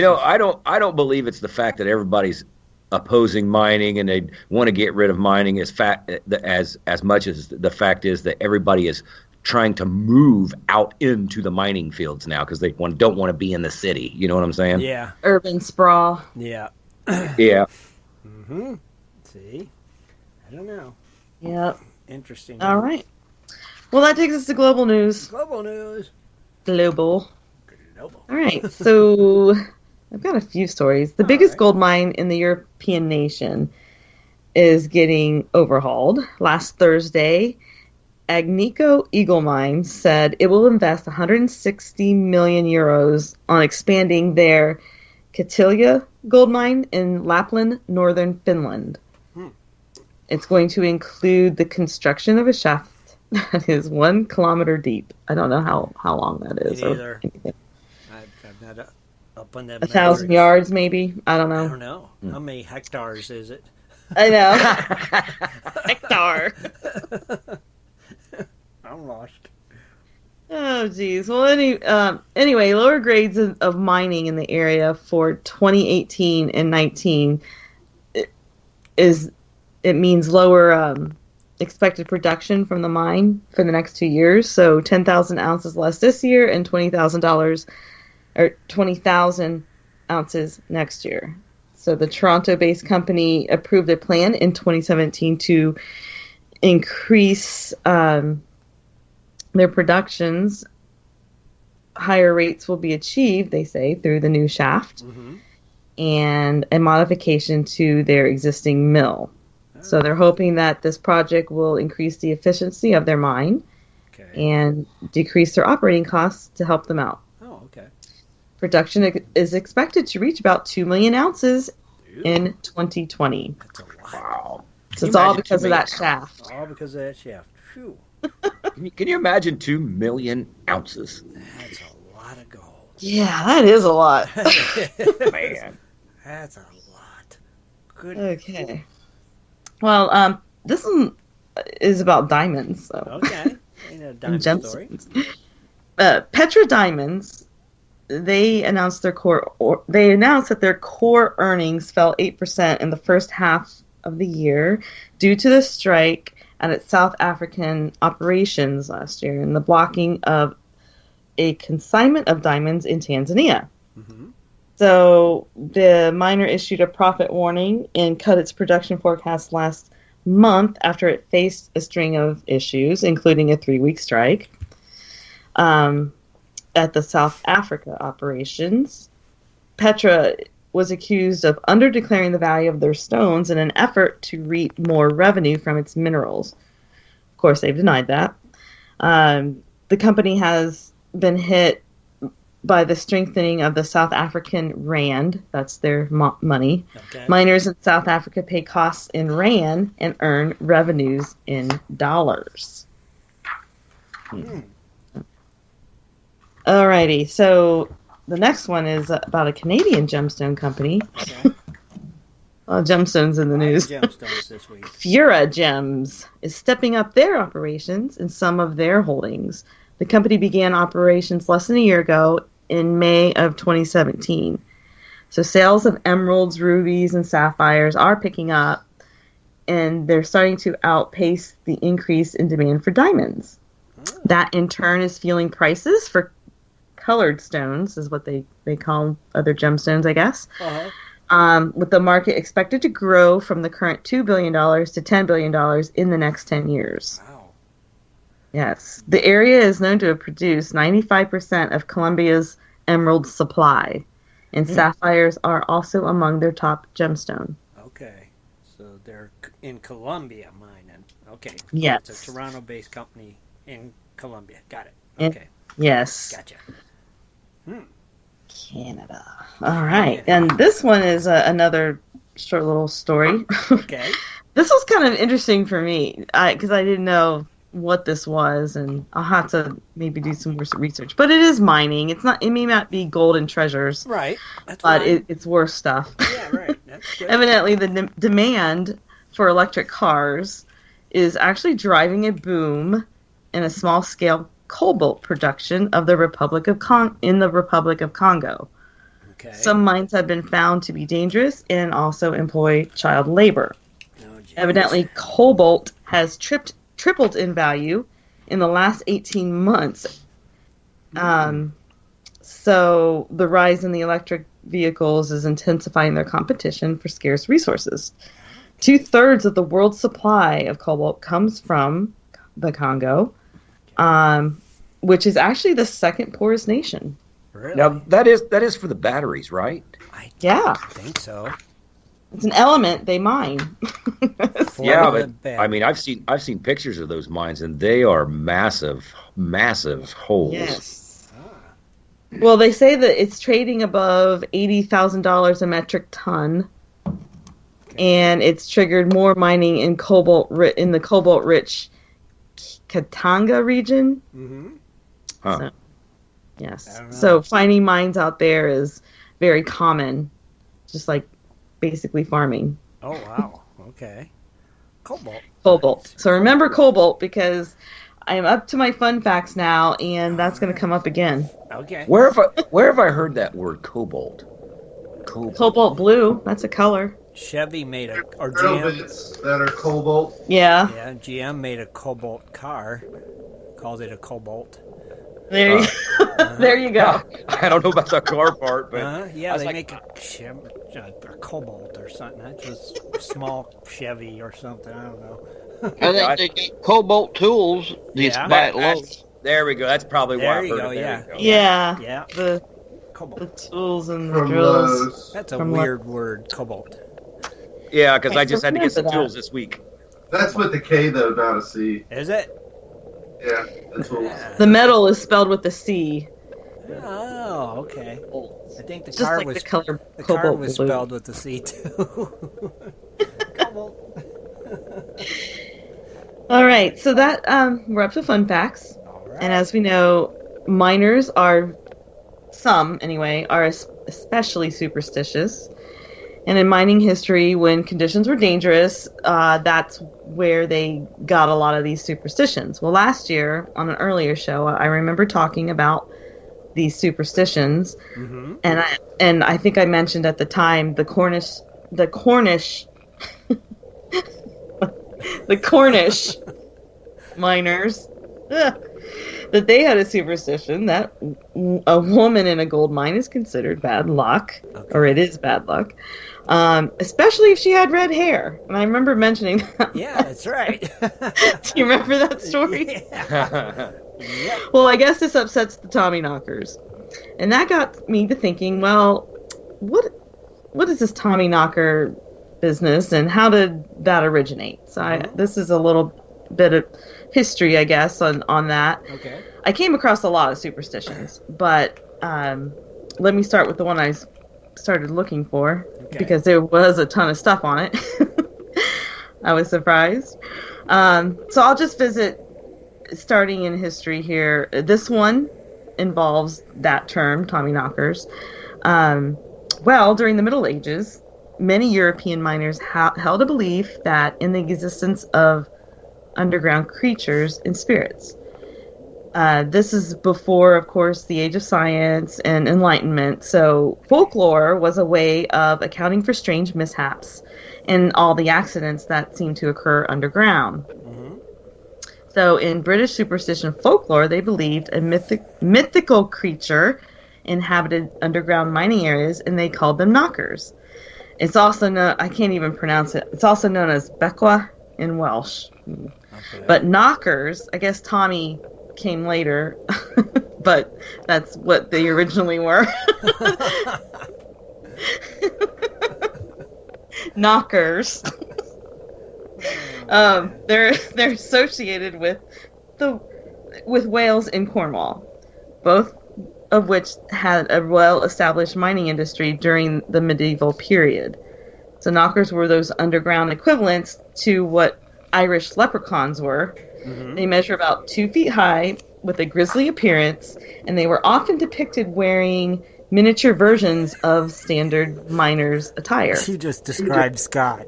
I don't believe it's the fact that everybody's opposing mining and they want to get rid of mining as much as the fact is that everybody is trying to move out into the mining fields now because they don't want to be in the city. You know what I'm saying?
Yeah.
Urban sprawl.
Yeah.
Yeah.
Mm-hmm. See? I don't know.
Yep.
Interesting.
All right. Well, that takes us to global news.
Global news.
Global. All right. So I've got a few stories. The biggest gold mine in the European nation is getting overhauled. Last Thursday, Agnico Eagle Mines said it will invest 160 million euros on expanding their Katilia gold mine in Lapland, northern Finland. It's going to include the construction of a shaft that is 1 kilometer deep. I don't know how long that is.
Me neither. I'm not up on that.
1,000 yards, maybe. I don't know.
I don't know. How many hectares is it?
I know. Hectare.
I'm lost.
Oh, geez. Well, anyway, lower grades of mining in the area for 2018 and 19 it means lower expected production from the mine for the next 2 years. So 10,000 ounces less this year and $20,000 ounces next year. So the Toronto-based company approved a plan in 2017 to increase their productions. Higher rates will be achieved, they say, through the new shaft and a modification to their existing mill. So they're hoping that this project will increase the efficiency of their mine and decrease their operating costs to help them out.
Oh, okay.
Production is expected to reach about 2 million ounces in 2020.
That's a lot.
Wow.
So it's all because of that shaft.
All because of that shaft. Phew.
Can you imagine 2 million ounces?
That's a lot of gold.
Yeah, that is a lot.
Man.
That's a lot. Good.
Okay. Well, this one is about diamonds. So.
Okay. Ain't a diamond story.
Petra Diamonds. They announced that their core earnings fell 8% in the first half of the year due to the strike at its South African operations last year and the blocking of a consignment of diamonds in Tanzania. So the miner issued a profit warning and cut its production forecast last month after it faced a string of issues, including a 3-week strike at the South Africa operations. Petra was accused of underdeclaring the value of their stones in an effort to reap more revenue from its minerals. Of course, they've denied that. The company has been hit by the strengthening of the South African rand. That's their money. Okay. Miners in South Africa pay costs in rand and earn revenues in dollars. Alrighty, so the next one is about a Canadian gemstone company. Okay. Gemstones in the news.
Gemstones this week.
Fura Gems is stepping up their operations in some of their holdings. The company began operations less than a year ago in May of 2017. So sales of emeralds, rubies, and sapphires are picking up, and they're starting to outpace the increase in demand for diamonds. That, in turn, is fueling prices for colored stones, is what they call other gemstones, I guess. With the market expected to grow from the current $2 billion to $10 billion in the next 10 years.
Wow.
Yes. The area is known to have produced 95% of Colombia's emerald supply, and sapphires are also among their top gemstone.
Okay. So they're in Colombia mining. Okay.
Yes.
It's a Toronto-based company in Colombia. Got it. Okay.
Yes.
Gotcha.
Canada. All right. And this one is another short little story.
Okay. This
was kind of interesting for me because I didn't know what this was, and I'll have to maybe do some more research. But it is mining. It's not. It may not be gold and treasures.
Right. That's
but it's worth stuff.
Yeah, right. That's good.
Evidently, the demand for electric cars is actually driving a boom in a small-scale cobalt production of the Republic of Congo.
Okay.
Some mines have been found to be dangerous and also employ child labor. Evidently, cobalt has tripled in value in the last 18 months. So the rise in the electric vehicles is intensifying their competition for scarce resources. 2/3 of the world's supply of cobalt comes from the Congo, which is actually the second poorest nation.
Really?
Now that is for the batteries, right?
I think so.
It's an element they mine.
Yeah, but I mean, I've seen pictures of those mines, and they are massive holes.
Yes. Well, they say that it's trading above $80,000 a metric ton, and it's triggered more mining in the cobalt-rich Katanga region.
Mm-hmm.
Huh.
So, yes. So finding mines out there is very common, just like basically farming.
Oh, wow. Okay. Cobalt.
Cobalt. So remember cobalt, because I am up to my fun facts now, and that's going to come up again.
Okay.
Where have I heard that word cobalt?
Cobalt blue. That's a color.
Chevy made or
Drill
GM.
bits that are cobalt.
Yeah.
Yeah, GM made a cobalt car. Called it a cobalt.
There you go.
I don't know about the car part, but
Yeah, they make a cobalt or something. That's just small Chevy or something. I don't know.
I think they get cobalt tools. These buy it low.
There we go. That's probably why I heard it.
Yeah.
Yeah.
Yeah.
The tools and the
From
drills.
Lowe's.
That's a weird word, cobalt.
Yeah, because I just had to get some tools this week.
That's with the K, though, not a C.
Is it?
Yeah, the tools.
The metal is spelled with a C.
Oh, okay. I think the
Just
car
like
was
the color
the car
cobalt
was
blue.
spelled with a C too. Cobalt.
All right, so that we're up to fun facts, and as we know, miners are especially superstitious. And in mining history, when conditions were dangerous, that's where they got a lot of these superstitions. Well, last year on an earlier show, I remember talking about these superstitions, and I think I mentioned at the time the Cornish miners, that they had a superstition that a woman in a gold mine is considered bad luck, or it is bad luck, especially if she had red hair. And I remember mentioning that.
Yeah, that's right.
Do you remember that story?
Yeah.
Well, I guess this upsets the Tommy knockers. And that got me to thinking, well, what is this Tommy knocker business, and how did that originate? So this is a little bit of history, I guess, on that.
Okay.
I came across a lot of superstitions, but let me start with the one I started looking for, because there was a ton of stuff on it. I was surprised. So I'll just visit, starting in history here. This one involves that term, Tommy knockers. Well, during the Middle Ages, many European miners held a belief that in the existence of underground creatures and spirits. This is before, of course, the age of science and enlightenment. So folklore was a way of accounting for strange mishaps and all the accidents that seem to occur underground. So in British superstition folklore, they believed a mythical creature inhabited underground mining areas, and they called them knockers. It's also known, I can't even pronounce it, it's also known as Bequa in Welsh. Okay. But knockers, I guess Tommy came later, but that's what they originally were. Knockers. They're associated with Wales and Cornwall, both of which had a well-established mining industry during the medieval period. So knockers were those underground equivalents to what Irish leprechauns were. They measure about 2 feet high with a grisly appearance, and they were often depicted wearing miniature versions of standard miners' attire.
You just described Scott.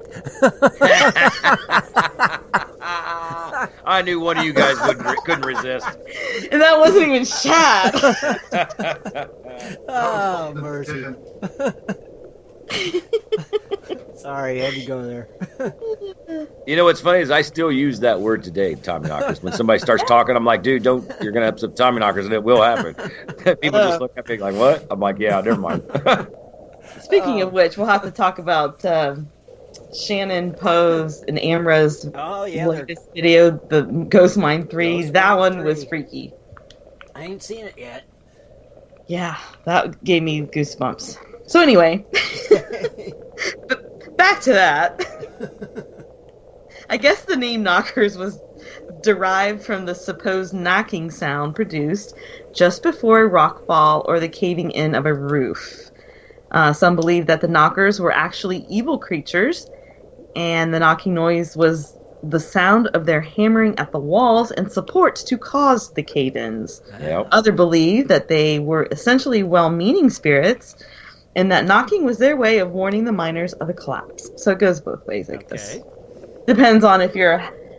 I knew one of you guys couldn't resist.
And that wasn't even Shad.
Oh, mercy. Sorry, I had to go there.
You know what's funny is I still use that word today, Tommyknockers. When somebody starts talking, I'm like, dude, you're going to have some Tommyknockers, and it will happen. People just look at me like, what? I'm like, yeah, never mind.
Speaking of which, we'll have to talk about Shannon Poe's and Amra's latest video, the Ghost Mine 3. That one was freaky.
I ain't seen it yet.
Yeah, that gave me goosebumps. So anyway, back to that. I guess the name Knockers was derived from the supposed knocking sound produced just before a rockfall or the caving in of a roof. Some believe that the Knockers were actually evil creatures, and the knocking noise was the sound of their hammering at the walls and supports to cause the cave-ins.
Yep.
Others believe that they were essentially well-meaning spirits, and that knocking was their way of warning the miners of a collapse. So it goes both ways, I guess. Depends on if you're,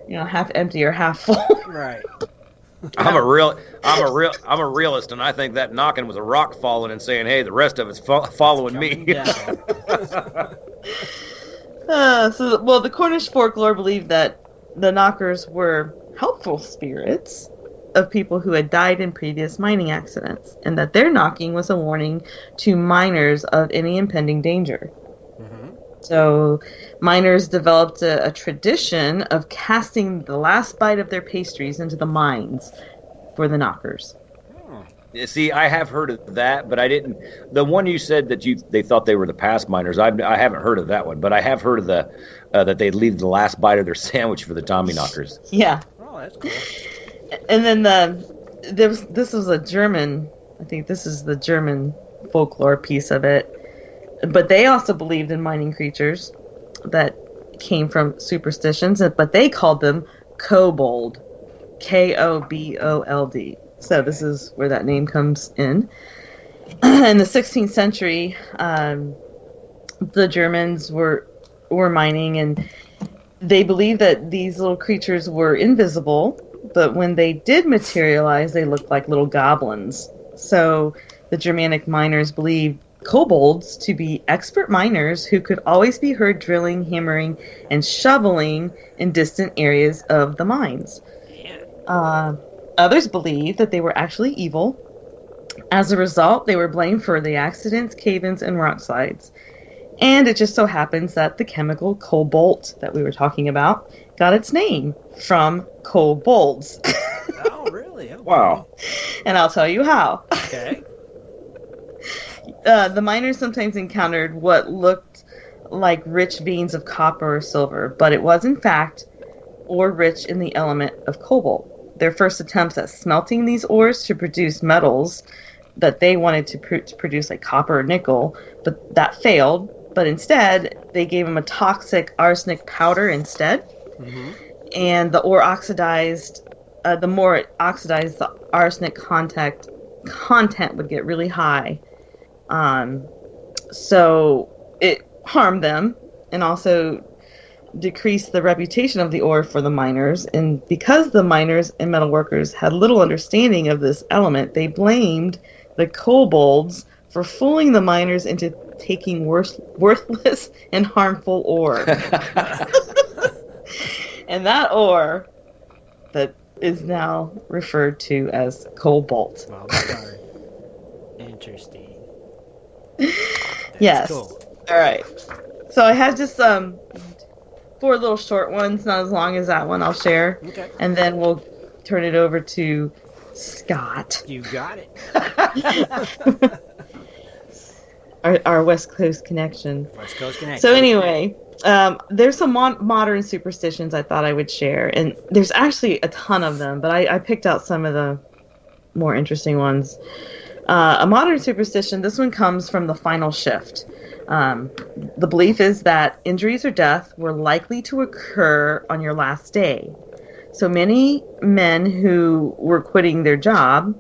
half empty or half full.
Right.
I'm a realist, and I think that knocking was a rock falling and saying, "Hey, the rest of it's following me."
The Cornish folklore believed that the Knockers were helpful spirits of people who had died in previous mining accidents, and that their knocking was a warning to miners of any impending danger. Mm-hmm. So miners developed a tradition of casting the last bite of their pastries into the mines for the Knockers.
See, I have heard of that, but I didn't. The one you said that they thought they were the past miners, I haven't heard of that one, but I have heard of that they'd leave the last bite of their sandwich for the Tommyknockers.
Yeah.
Oh, that's cool.
And then this was a German. I think this is the German folklore piece of it. But they also believed in mining creatures that came from superstitions, but they called them kobold, Kobold. So this is where that name comes in. In the 16th century, the Germans were mining, and they believed that these little creatures were invisible, but when they did materialize, they looked like little goblins. So the Germanic miners believed kobolds to be expert miners who could always be heard drilling, hammering, and shoveling in distant areas of the mines. Others believed that they were actually evil. As a result, they were blamed for the accidents, cave-ins, and rock slides. And it just so happens that the chemical cobalt that we were talking about got its name from kobolds.
Oh, really? Okay.
Wow.
And I'll tell you how.
Okay.
The miners sometimes encountered what looked like rich veins of copper or silver, but it was in fact ore rich in the element of cobalt. Their first attempts at smelting these ores to produce metals that they wanted to produce, like copper or nickel, but that failed. But instead, they gave them a toxic arsenic powder instead. Mm-hmm. And the ore oxidized. The more it oxidized, the arsenic content would get really high. So it harmed them, and also decreased the reputation of the ore for the miners. And because the miners and metal workers had little understanding of this element, they blamed the kobolds for fooling the miners into taking worthless and harmful ore. And that ore that is now referred to as cobalt.
Well, interesting.
Yes.
Cool.
All right. So I have just 4 little short ones, not as long as that one I'll share.
Okay.
And then we'll turn it over to Scott.
You got it.
Our West Coast connection.
West Coast connection.
So anyway, there's some modern superstitions I thought I would share. And there's actually a ton of them, but I picked out some of the more interesting ones. A modern superstition, this one comes from the final shift. The belief is that injuries or death were likely to occur on your last day. So many men who were quitting their job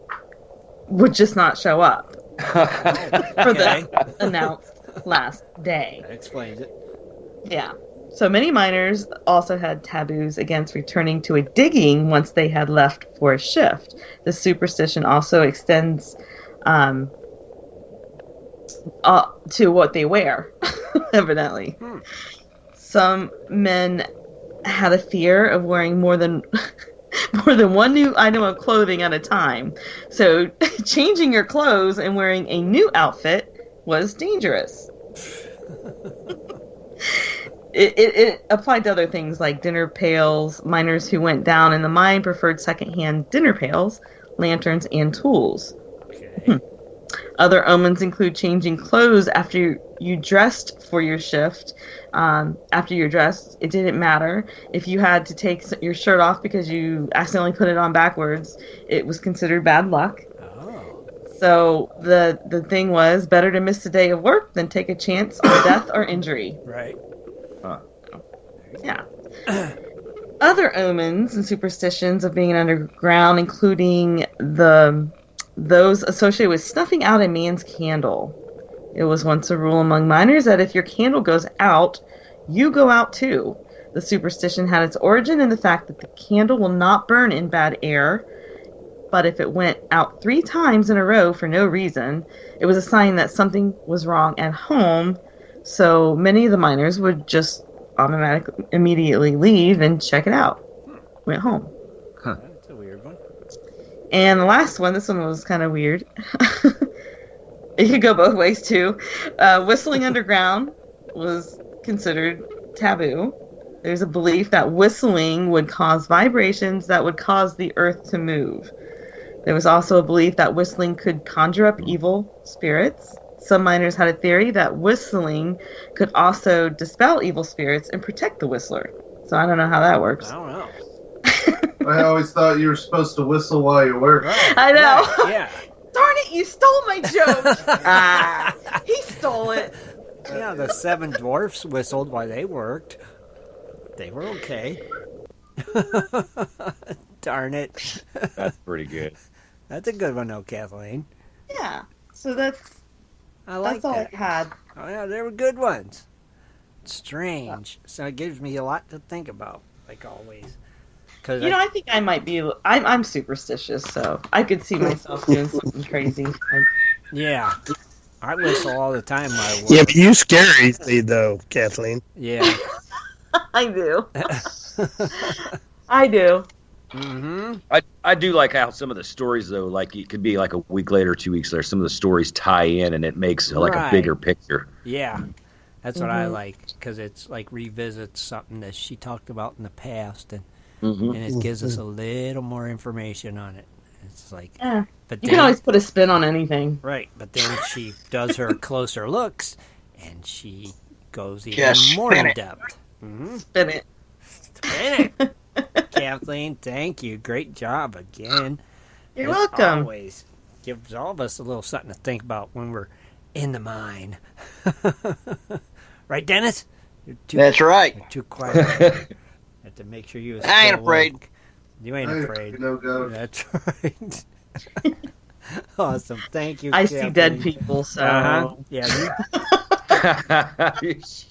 would just not show up for the announced last day.
That explains it.
Yeah. So many miners also had taboos against returning to a digging once they had left for a shift. The superstition also extends to what they wear, evidently. Some men had a fear of wearing more than one new item of clothing at a time. So changing your clothes and wearing a new outfit was dangerous. It applied to other things like dinner pails. Miners who went down in the mine preferred secondhand dinner pails, lanterns, and tools.
Okay.
Other omens include changing clothes after you dressed for your shift. After you're dressed, it didn't matter. If you had to take your shirt off because you accidentally put it on backwards, it was considered bad luck.
Oh.
So the thing was, better to miss a day of work than take a chance on death or injury.
Right.
Yeah. Other omens and superstitions of being underground, including those associated with snuffing out a man's candle. It was once a rule among miners that if your candle goes out, you go out too. The superstition had its origin in the fact that the candle will not burn in bad air, but if it went out 3 times in a row for no reason, it was a sign that something was wrong at home. So many of the miners would just automatically immediately leave and check it out. Went home.
That's a weird one.
And the last one, this one was kind of weird. It could go both ways too. Whistling underground was considered taboo. There's a belief that whistling would cause vibrations that would cause the earth to move. There was also a belief that whistling could conjure up evil spirits. Some miners had a theory that whistling could also dispel evil spirits and protect the whistler. So I don't know how that works.
I don't know.
I always thought you were supposed to whistle while you work.
Right.
I know.
Right. Yeah.
Darn it, you stole my joke. He stole it.
Yeah, the 7 dwarfs whistled while they worked. They were okay. Darn it.
That's pretty good.
That's a good one, though, Kathleen.
Yeah. So that's all
that.
I had.
Oh, yeah, they were good ones. Strange. So it gives me a lot to think about, like always. Cause
I think I might be. I'm superstitious, so I could see myself doing something crazy.
Yeah. I whistle all the time when I work.
Yeah, but you scare easily, though, Kathleen.
Yeah.
I do. I do.
Mm-hmm.
I do like how some of the stories, though, like it could be like a week later, 2 weeks later, some of the stories tie in and it makes like a bigger picture.
Yeah. That's what I like, because it's like revisits something that she talked about in the past, and it gives us a little more information on it. It's like, but
you can always put a spin on anything.
Right, but then she does her closer looks, and she goes even more in depth. Mm-hmm.
Spin it.
Spin it. Kathleen, thank you. Great job again.
You're welcome.
Always gives all of us a little something to think about when we're in the mine. Right, Dennis?
That's right.
You're too quiet. Have to make sure you.
I ain't afraid.
You ain't afraid.
No go.
That's right. Awesome. Thank you.
I
Kathleen.
see dead people, so
yeah.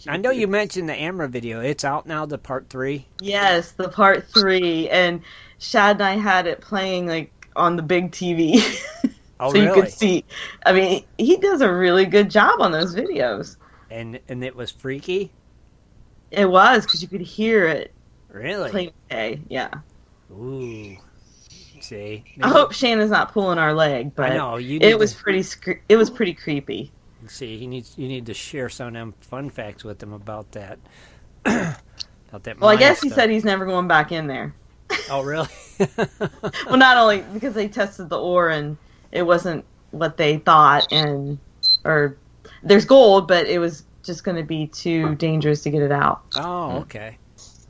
I know you mentioned the Amra video. It's out now, the part 3.
Yes, the part 3, and Shad and I had it playing like on the big TV,
Oh,
so
really?
you could see. I mean, he does a really good job on those videos.
And it was freaky.
It was because you could hear it.
Really?
Playing okay, yeah.
Ooh. See.
I hope Shannon's not pulling our leg, but
I know
it was pretty creepy.
See, you need to share some of them fun facts with him about that. About that.
Well, I guess
stuff.
he said he's never going back in there.
Oh, really?
Well, not only because they tested the ore and it wasn't what they thought, or there's gold, but it was just going to be too dangerous to get it out.
Oh, okay.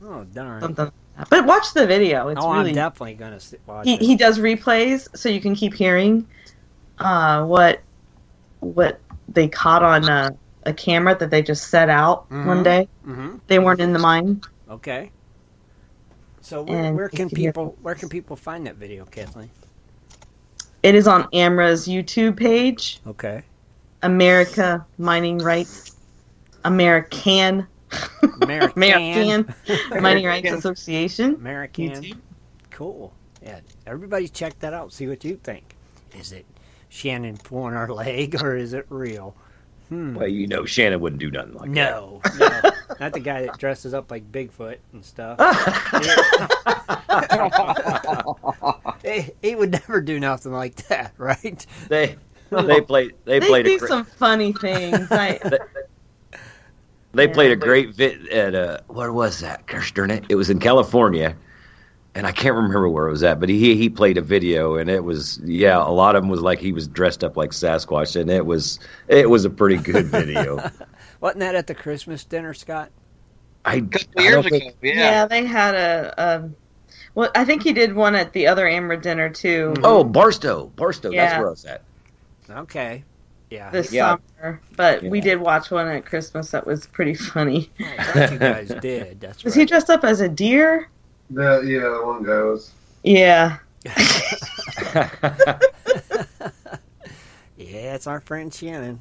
Oh, darn.
Something like that. But watch the video. It's really.
I'm definitely going to watch
it. He does replays, so you can keep hearing what they caught on a camera that they just set out one day. Mm-hmm. They weren't in the mine.
Okay. So where can people find that video, Kathleen?
It is on Amra's YouTube page.
Okay.
America Mining Rights. American American Mighty Ranks Association.
American. Cool. Yeah, everybody check that out. See what you think. Is it Shannon pulling our leg, or is it real?
Well, Shannon wouldn't do nothing like that.
No. Not the guy that dresses up like Bigfoot and stuff. He would never do nothing like that, right?
They played
some funny things.
They played a great vid at where was that? Gosh darn it! It was in California, and I can't remember where it was at. But he played a video, and it was a lot of them was like he was dressed up like Sasquatch, and it was a pretty good video.
Wasn't that at the Christmas dinner, Scott?
A couple years ago,
yeah. They had a. Well, I think he did one at the other Amber dinner too.
Oh, Barstow, that's where I was at.
Okay. Yeah.
This summer, but we did watch one at Christmas that was pretty funny.
I thought you guys did. That's right.
Was he dressed up as a deer?
The one guy was.
Yeah.
Yeah, it's our friend Shannon.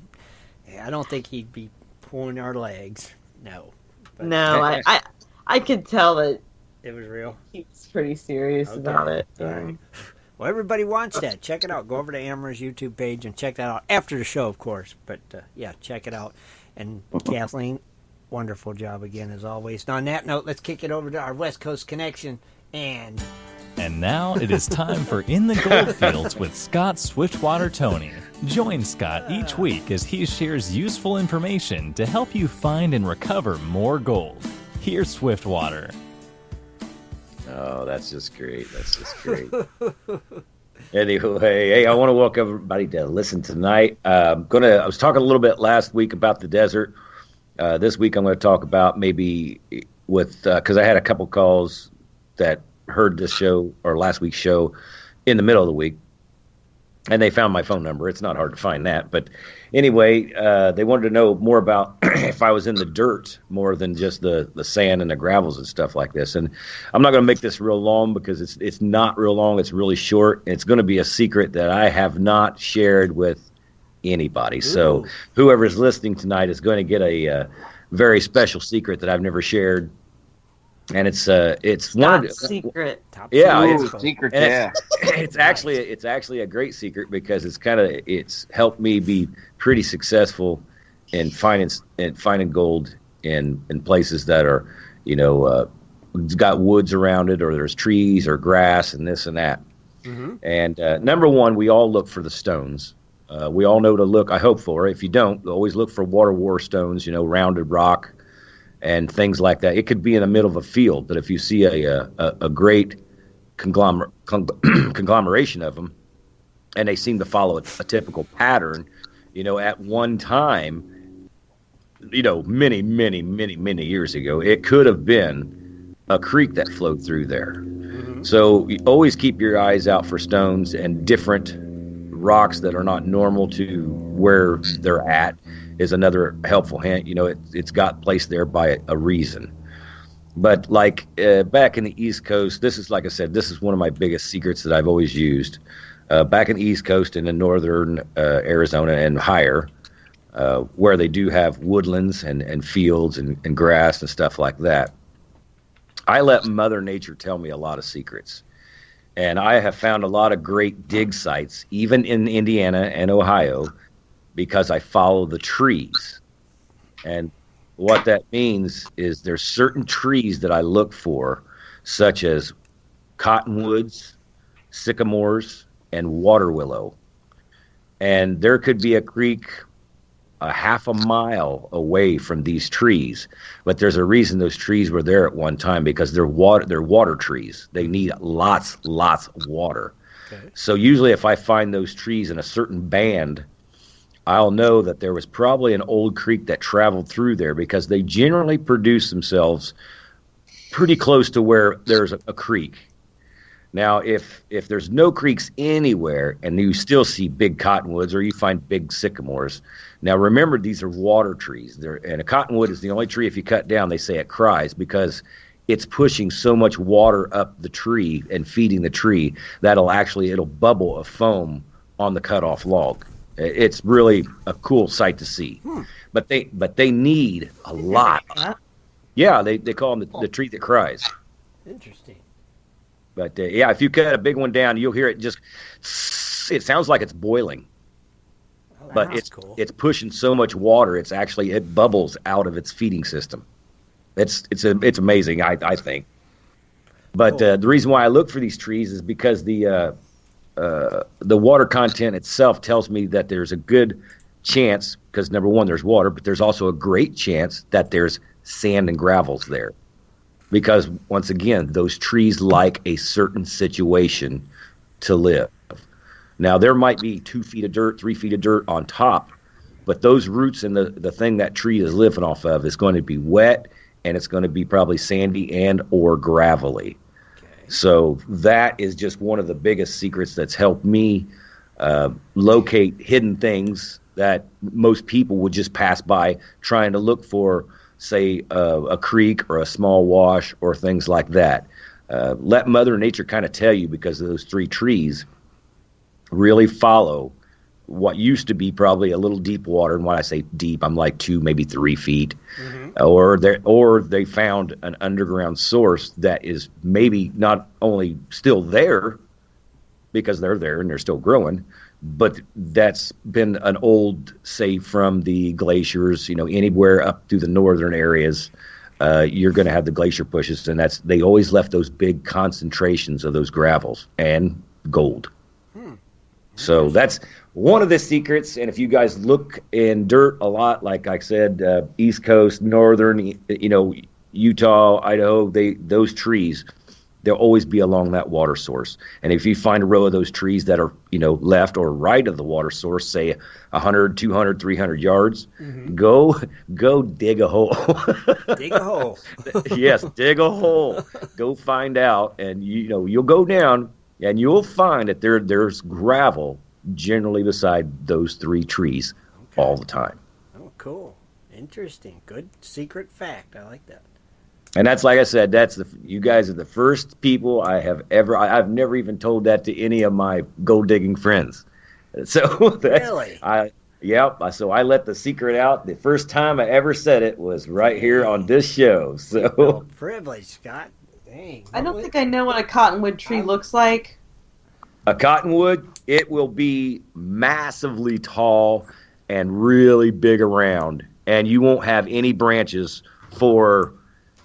Yeah, I don't think he'd be pulling our legs. No. But
no, I could tell that
it was real.
He was pretty serious about it.
Yeah. Well, everybody watch that. Check it out. Go over to Amber's YouTube page and check that out after the show, of course. But, check it out. And Kathleen, wonderful job again, as always. And on that note, let's kick it over to our West Coast connection. And
now it is time for In the Goldfields with Scott Swiftwater Toney. Join Scott each week as he shares useful information to help you find and recover more gold. Here's Swiftwater.
Oh, that's just great. Anyway, hey, I want to welcome everybody to listen tonight. I was talking a little bit last week about the desert. This week I'm going to talk about maybe because I had a couple calls that heard this show or last week's show in the middle of the week, and they found my phone number. It's not hard to find that. But anyway, they wanted to know more about if I was in the dirt more than just the sand and the gravels and stuff like this. And I'm not going to make this real long because it's not real long. It's really short. It's going to be a secret that I have not shared with anybody. Ooh. So whoever's listening tonight is going to get a very special secret that I've never shared. And it's one of the
secret.
Secret.
It's actually a great secret because it's helped me be pretty successful in finding gold in places that are got woods around it or there's trees or grass and this and that. Mm-hmm. And number one, we all look for the stones. We all know to look. I hope for. If you don't, always look for water war stones. Rounded rock. And things like that. It could be in the middle of a field, but if you see a great conglomeration of them, and they seem to follow a typical pattern, at one time, many years ago, it could have been a creek that flowed through there. Mm-hmm. So you always keep your eyes out for stones and different rocks that are not normal to where they're at. Is another helpful hint. It's got placed there by a reason. But like back in the East Coast, this is, like I said, this is one of my biggest secrets that I've always used. Back in the East Coast and in northern Arizona and higher, where they do have woodlands and fields and grass and stuff like that, I let Mother Nature tell me a lot of secrets. And I have found a lot of great dig sites, even in Indiana and Ohio, because I follow the trees. And what that means is there's certain trees that I look for, such as cottonwoods, sycamores, and water willow. And there could be a creek a half a mile away from these trees, but there's a reason those trees were there at one time, because they're water trees. They need lots of water. Okay. So usually if I find those trees in a certain band, I'll know that there was probably an old creek that traveled through there, because they generally produce themselves pretty close to where there's a creek. Now, if there's no creeks anywhere and you still see big cottonwoods or you find big sycamores, now remember these are water trees. And a cottonwood is the only tree, if you cut down, they say it cries, because it's pushing so much water up the tree and feeding the tree that it'll bubble a foam on the cut off log. It's really a cool sight to see. But they need a lot. Yeah, they call them the tree that cries.
Interesting.
But yeah, if you cut a big one down, you'll hear it just. It sounds like it's boiling, but it's pushing so much water. It bubbles out of its feeding system. It's amazing. I think. But the reason why I look for these trees is because the water content itself tells me that there's a good chance, because number one, there's water, but there's also a great chance that there's sand and gravels there. Because once again, those trees like a certain situation to live. Now, there might be 2 feet of dirt, 3 feet of dirt on top, but those roots and the thing that tree is living off of is going to be wet, and it's going to be probably sandy and or gravelly. Okay. So that is just one of the biggest secrets that's helped me locate hidden things that most people would just pass by trying to look for, say, a creek or a small wash or things like that. Let Mother Nature kind of tell you, because those 3 trees really follow what used to be probably a little deep water. And when I say deep, I'm like 2, maybe 3 feet. Mm-hmm. Or they found an underground source that is maybe not only still there because they're there and they're still growing, but that's been an old, say, from the glaciers, anywhere up through the northern areas, you're going to have the glacier pushes, and they always left those big concentrations of those gravels and gold. So that's one of the secrets. And if you guys look in dirt a lot, like I said, East Coast, northern, Utah, Idaho, those trees, they'll always be along that water source. And if you find a row of those trees that are, left or right of the water source, say 100, 200, 300 yards, mm-hmm. go dig a hole.
Dig a hole.
Yes, dig a hole. Go find out, and you'll go down, and you'll find that there's gravel generally beside those 3 trees all the time.
Oh, cool. Interesting. Good secret fact. I like that.
And that's, like I said, you guys are the first people I've never even told that to any of my gold digging friends. So
really?
So I let the secret out. The first time I ever said it was right here on this show. So
privilege, Scott. Dang.
I don't think I know what a cottonwood tree looks like.
A cottonwood, it will be massively tall and really big around, and you won't have any branches for,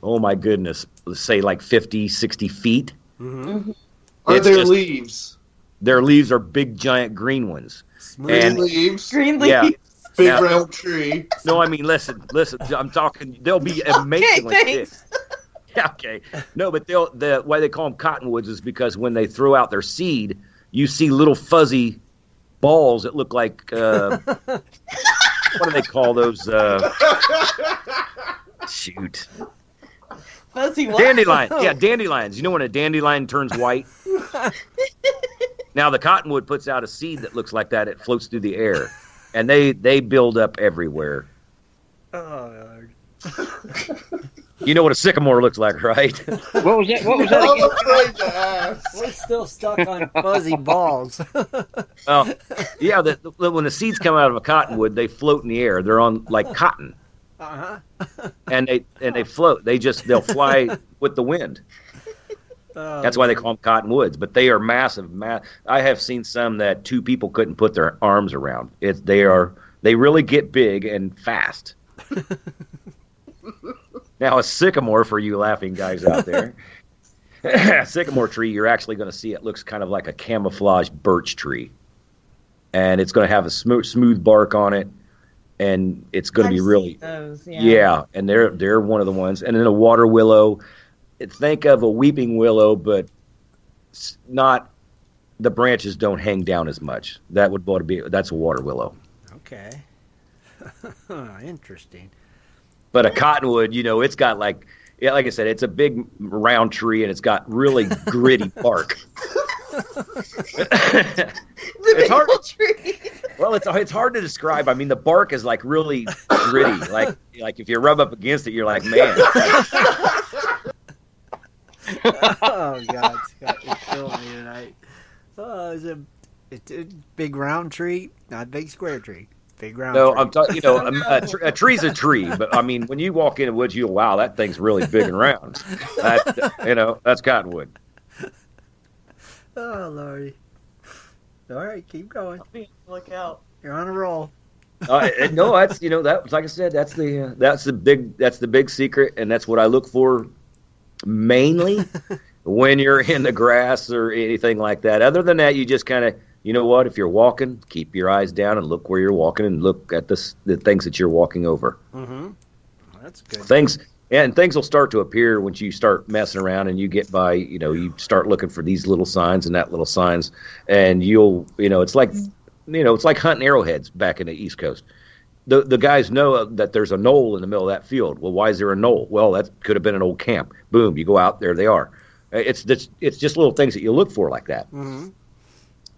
oh my goodness, let's say like 50, 60 feet.
Mm-hmm. Are there leaves?
Their leaves are big, giant green ones.
Green leaves.
Yeah.
Big round tree.
No, I mean, listen. I'm talking, they'll be amazingly big. Yeah, okay. No, but the why they call them cottonwoods is because when they throw out their seed, you see little fuzzy balls that look like, what do they call those? Shoot.
Fuzzy what?
Dandelion. Yeah, dandelions. You know when a dandelion turns white? Now, the cottonwood puts out a seed that looks like that. It floats through the air. And they build up everywhere.
Oh,
You know what a sycamore looks like, right?
What was that? What was that
I'm
again?
afraid to ask.
we're still stuck on fuzzy balls.
Yeah, when the seeds come out of a cottonwood, they float in the air. They're on like cotton.
Uh-huh.
And they float. They'll fly with the wind. That's why they call them cottonwoods. But they are massive. I have seen some that 2 people couldn't put their arms around. They really get big and fast. Now, a sycamore, for you laughing guys out there, a sycamore tree, you're actually going to see it looks kind of like a camouflage birch tree. And it's going to have a smooth bark on it. And it's going to be really,
those,
yeah. And they're one of the ones. And then a water willow. Think of a weeping willow, but not, the branches don't hang down as much. That's a water willow.
Okay. Interesting.
But a cottonwood, it's got like I said, it's a big round tree and it's got really gritty bark.
It's hard. Tree.
Well, it's hard to describe. I mean, the bark is like really gritty. Like if you rub up against it, you're like, man.
Oh God, Scott, you're killing me tonight. Oh, it's a big round tree, not a big square tree. Big round
No,
tree.
I'm talking. You know, a tree's a tree, but I mean, when you walk in the woods, you go, wow, that thing's really big and round. That's cottonwood.
Oh, Lordy. All right, keep going.
Look out.
You're on a roll.
No, that's that. Like I said, that's the big secret, and that's what I look for mainly when you're in the grass or anything like that. Other than that, you just kind of, you know what? If you're walking, keep your eyes down and look where you're walking, and look at the things that you're walking over.
Mm-hmm. That's good.
Things will start to appear once you start messing around and you get by. You start looking for these little signs and that little signs, and it's like. It's like hunting arrowheads back in the East Coast. The guys know that there's a knoll in the middle of that field. Well, why is there a knoll? Well, that could have been an old camp. Boom, you go out, there they are. It's just little things that you look for like that.
Mm-hmm.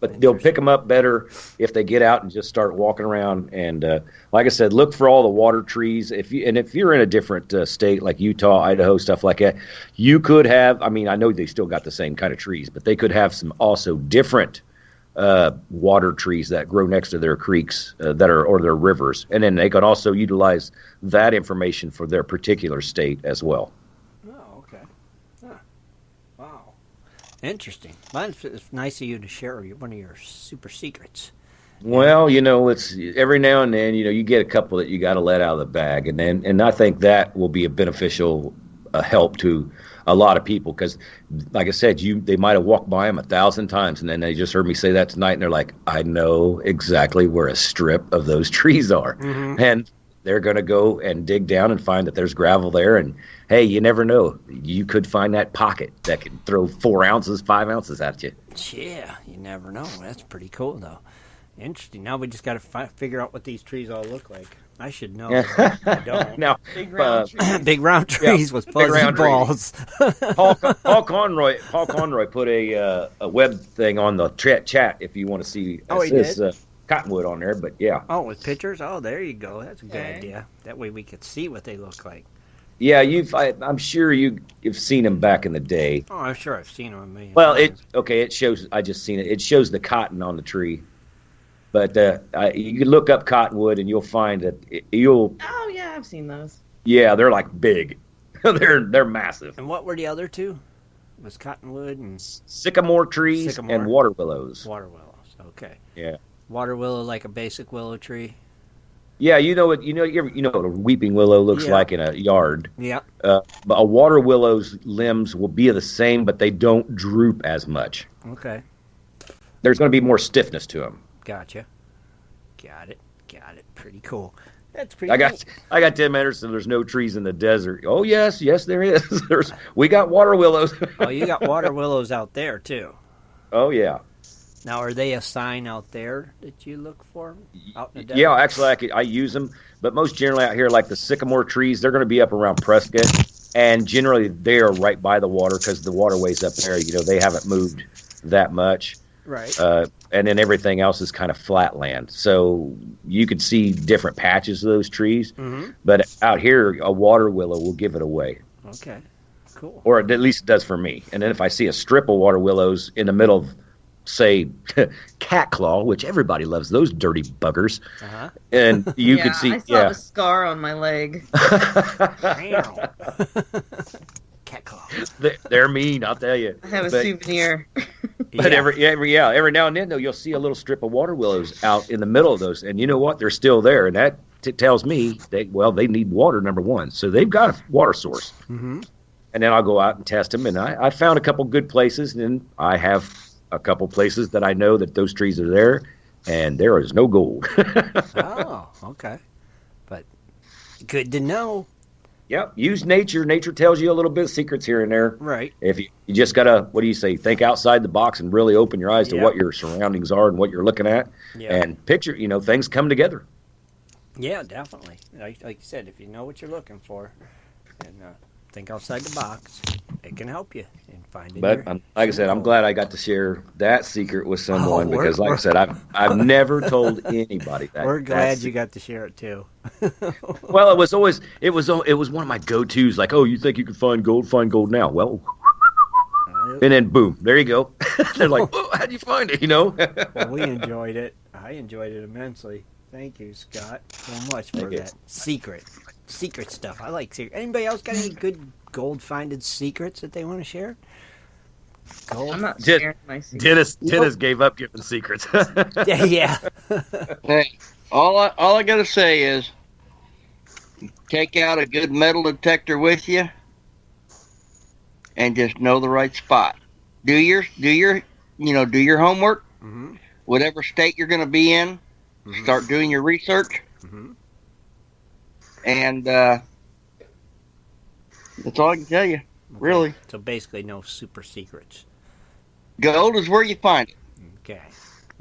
But they'll pick them up better if they get out and just start walking around. And like I said, look for all the water trees. If you're in a different state like Utah, Idaho, stuff like that, you could have. I mean, I know they still got the same kind of trees, but they could have some also different water trees that grow next to their creeks or their rivers, and then they can also utilize that information for their particular state as well.
Oh, okay. Huh. Wow. Interesting. It's nice of you to share one of your super secrets.
Well, it's every now and then, you get a couple that you got to let out of the bag, and I think that will be a beneficial help to a lot of people, because like I said, they might have walked by them 1,000 times, and then they just heard me say that tonight, and they're like, I know exactly where a strip of those trees are. Mm-hmm. And they're going to go and dig down and find that there's gravel there, and hey, you never know, you could find that pocket that can throw 4 ounces, 5 ounces at you.
Yeah, you never know. That's pretty cool though. Interesting. Now we just got to figure out what these trees all look like. I should know. I don't.
Now,
big round trees with fuzzy balls.
Paul Conroy put a web thing on the chat if you want to see.
He did?
Cottonwood on there, but yeah.
Oh, with pictures? Oh, there you go. That's a good idea. That way we could see what they look like.
Yeah, I'm sure you've seen them back in the day.
Oh, I'm sure I've seen them a million
times.
Well,
it shows. I just seen it. It shows the cotton on the tree. But you can look up cottonwood, and you'll find that you'll.
Oh yeah, I've seen those.
Yeah, they're like big. they're massive.
And what were the other two? Was cottonwood and
sycamore trees and water willows.
Water willows. Okay.
Yeah.
Water willow, like a basic willow tree.
Yeah, you know what a weeping willow looks like in a yard.
Yeah.
But a water willow's limbs will be the same, but they don't droop as much.
Okay.
There's going to be more stiffness to them.
Gotcha. Got it. Pretty cool. That's pretty cool.
I got Tim Anderson. There's no trees in the desert. Oh, yes, there is. We got water willows.
Oh, you got water willows out there, too.
Oh, yeah.
Now, are they a sign out there that you look for out in the desert?
Yeah, actually, I use them. But most generally out here, like the sycamore trees, they're going to be up around Prescott. And generally, they are right by the water because the waterways up there, they haven't moved that much.
Right.
And then everything else is kind of flat land. So you could see different patches of those trees. Mm-hmm. But out here, a water willow will give it away.
Okay, cool.
Or at least it does for me. And then if I see a strip of water willows in the middle of, say, cat claw, which everybody loves those dirty buggers. Uh-huh. And you could see.
I still have a scar on my leg.
Cat claw.
They're mean, I'll tell you.
I have a souvenir.
But every now and then, though, you'll see a little strip of water willows out in the middle of those, and you know what? They're still there, and that tells me they need water, number one, so they've got a water source. Mm-hmm. And then I'll go out and test them, and I found a couple good places, and then I have a couple places that I know that those trees are there, and there is no gold.
Oh, okay, but good to know.
Yep, use nature. Nature tells you a little bit of secrets here and there.
Right.
If you just gotta, what do you say? Think outside the box and really open your eyes to what your surroundings are and what you're looking at, and picture. Things come together.
Yeah, definitely. Like you said, if you know what you're looking for, and think outside the box, it can help you in finding.
But like I said, I'm glad I got to share that secret with someone because, like I said, I've never told anybody that.
We're glad you got to share it too.
Well, it was one of my go-tos. Like, oh, you think you can find gold? Find gold now. Well, and then boom, there you go. They're like, oh, how'd you find it?
Well, we enjoyed it. I enjoyed it immensely. Thank you, Scott, so much for that secret stuff. I like secret. Anybody else got any good gold-finded secrets that they want to share? Gold?
I'm not sharing my secrets.
Dennis gave up giving secrets.
Yeah.
Hey, all I gotta say is, take out a good metal detector with you, and just know the right spot. Do your homework.
Mm-hmm.
Whatever state you're going to be in, start doing your research.
Mm-hmm.
And that's all I can tell you, really.
So basically, no super secrets.
Gold is where you find it.
Okay.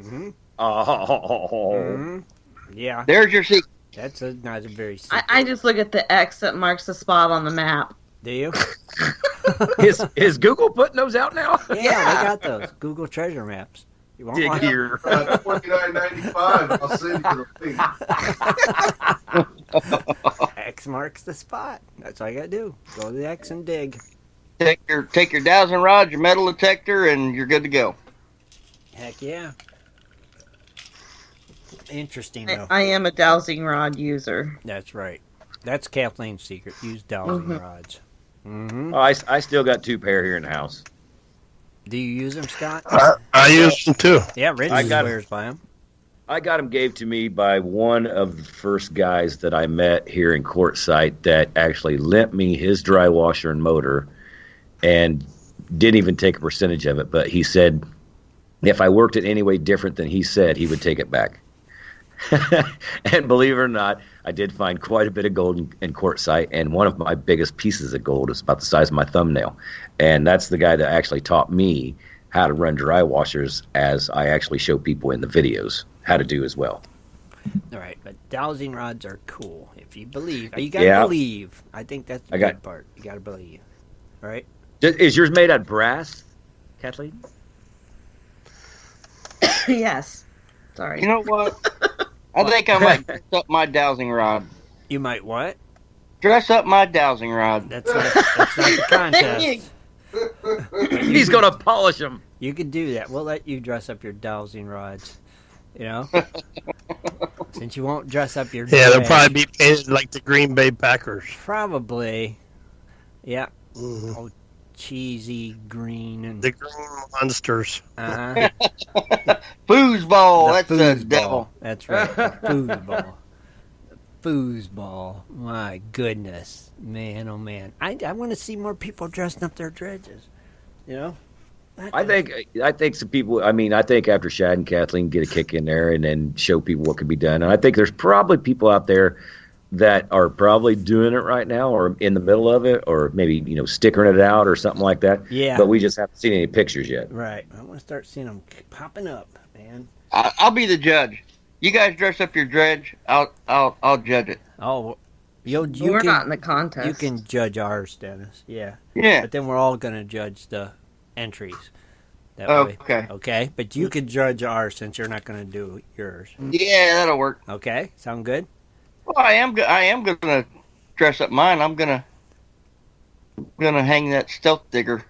Mm-hmm.
Oh.
Mm-hmm. Yeah.
There's your secret.
That's not a very secret.
I just look at the X that marks the spot on the map.
Do you?
Is Google putting those out now?
Yeah, they got those Google treasure maps. You want
Dig
one?
here.
$29.95. I'll send you the link.
X marks the spot. That's all you gotta do. Go to the X and dig.
Take your dowsing rod, your metal detector, and you're good to go.
Heck yeah. Interesting though.
I am a dowsing rod user.
That's right. That's Kathleen's secret. Use dowsing rods. Mm-hmm.
Oh, I still got 2 pair here in the house.
Do you use them, Scott?
I use them too.
Yeah, Rich swears by them.
I got them gave to me by one of the first guys that I met here in Quartzsite that actually lent me his dry washer and motor and didn't even take a percentage of it. But he said if I worked it any way different than he said, he would take it back. And believe it or not, I did find quite a bit of gold in Quartzsite, and one of my biggest pieces of gold is about the size of my thumbnail. And that's the guy that actually taught me how to run dry washers, as I actually show people in the videos how to do as well.
All right, but dowsing rods are cool if you believe. You gotta believe. I think that's the good part. You gotta believe. All right.
Is yours made out of brass, Kathleen?
Yes. Sorry.
You know what? I think I might dress up my dowsing rod.
You might what?
Dress up my dowsing rod.
That's not the contest.
He's going to polish them.
You could do that. We'll let you dress up your dowsing rods. You know? Since you won't dress up your
Yeah, they'll probably be painted like the Green Bay Packers.
Probably. Yeah.
Mm-hmm.
Oh, cheesy green and
the green monsters.
Uh-huh.
Foosball. That's the devil.
That's right. The foosball. The foosball. My goodness, man! Oh man! I want to see more people dressing up their dredges. You know.
I think some people. I mean, I think after Shad and Kathleen get a kick in there and then show people what can be done, and I think there's probably people out there that are probably doing it right now or in the middle of it or maybe, stickering it out or something like that.
Yeah.
But we just haven't seen any pictures yet.
Right. I want to start seeing them popping up, man.
I'll be the judge. You guys dress up your dredge. I'll judge it.
Oh,
we're not in the contest.
You can judge ours, Dennis. Yeah.
Yeah.
But then we're all going to judge the entries. That way.
Okay.
Okay. But you can judge ours since you're not going to do yours.
Yeah, that'll work.
Okay. Sound good?
Well, I am going to dress up mine. I'm going to hang that stealth digger.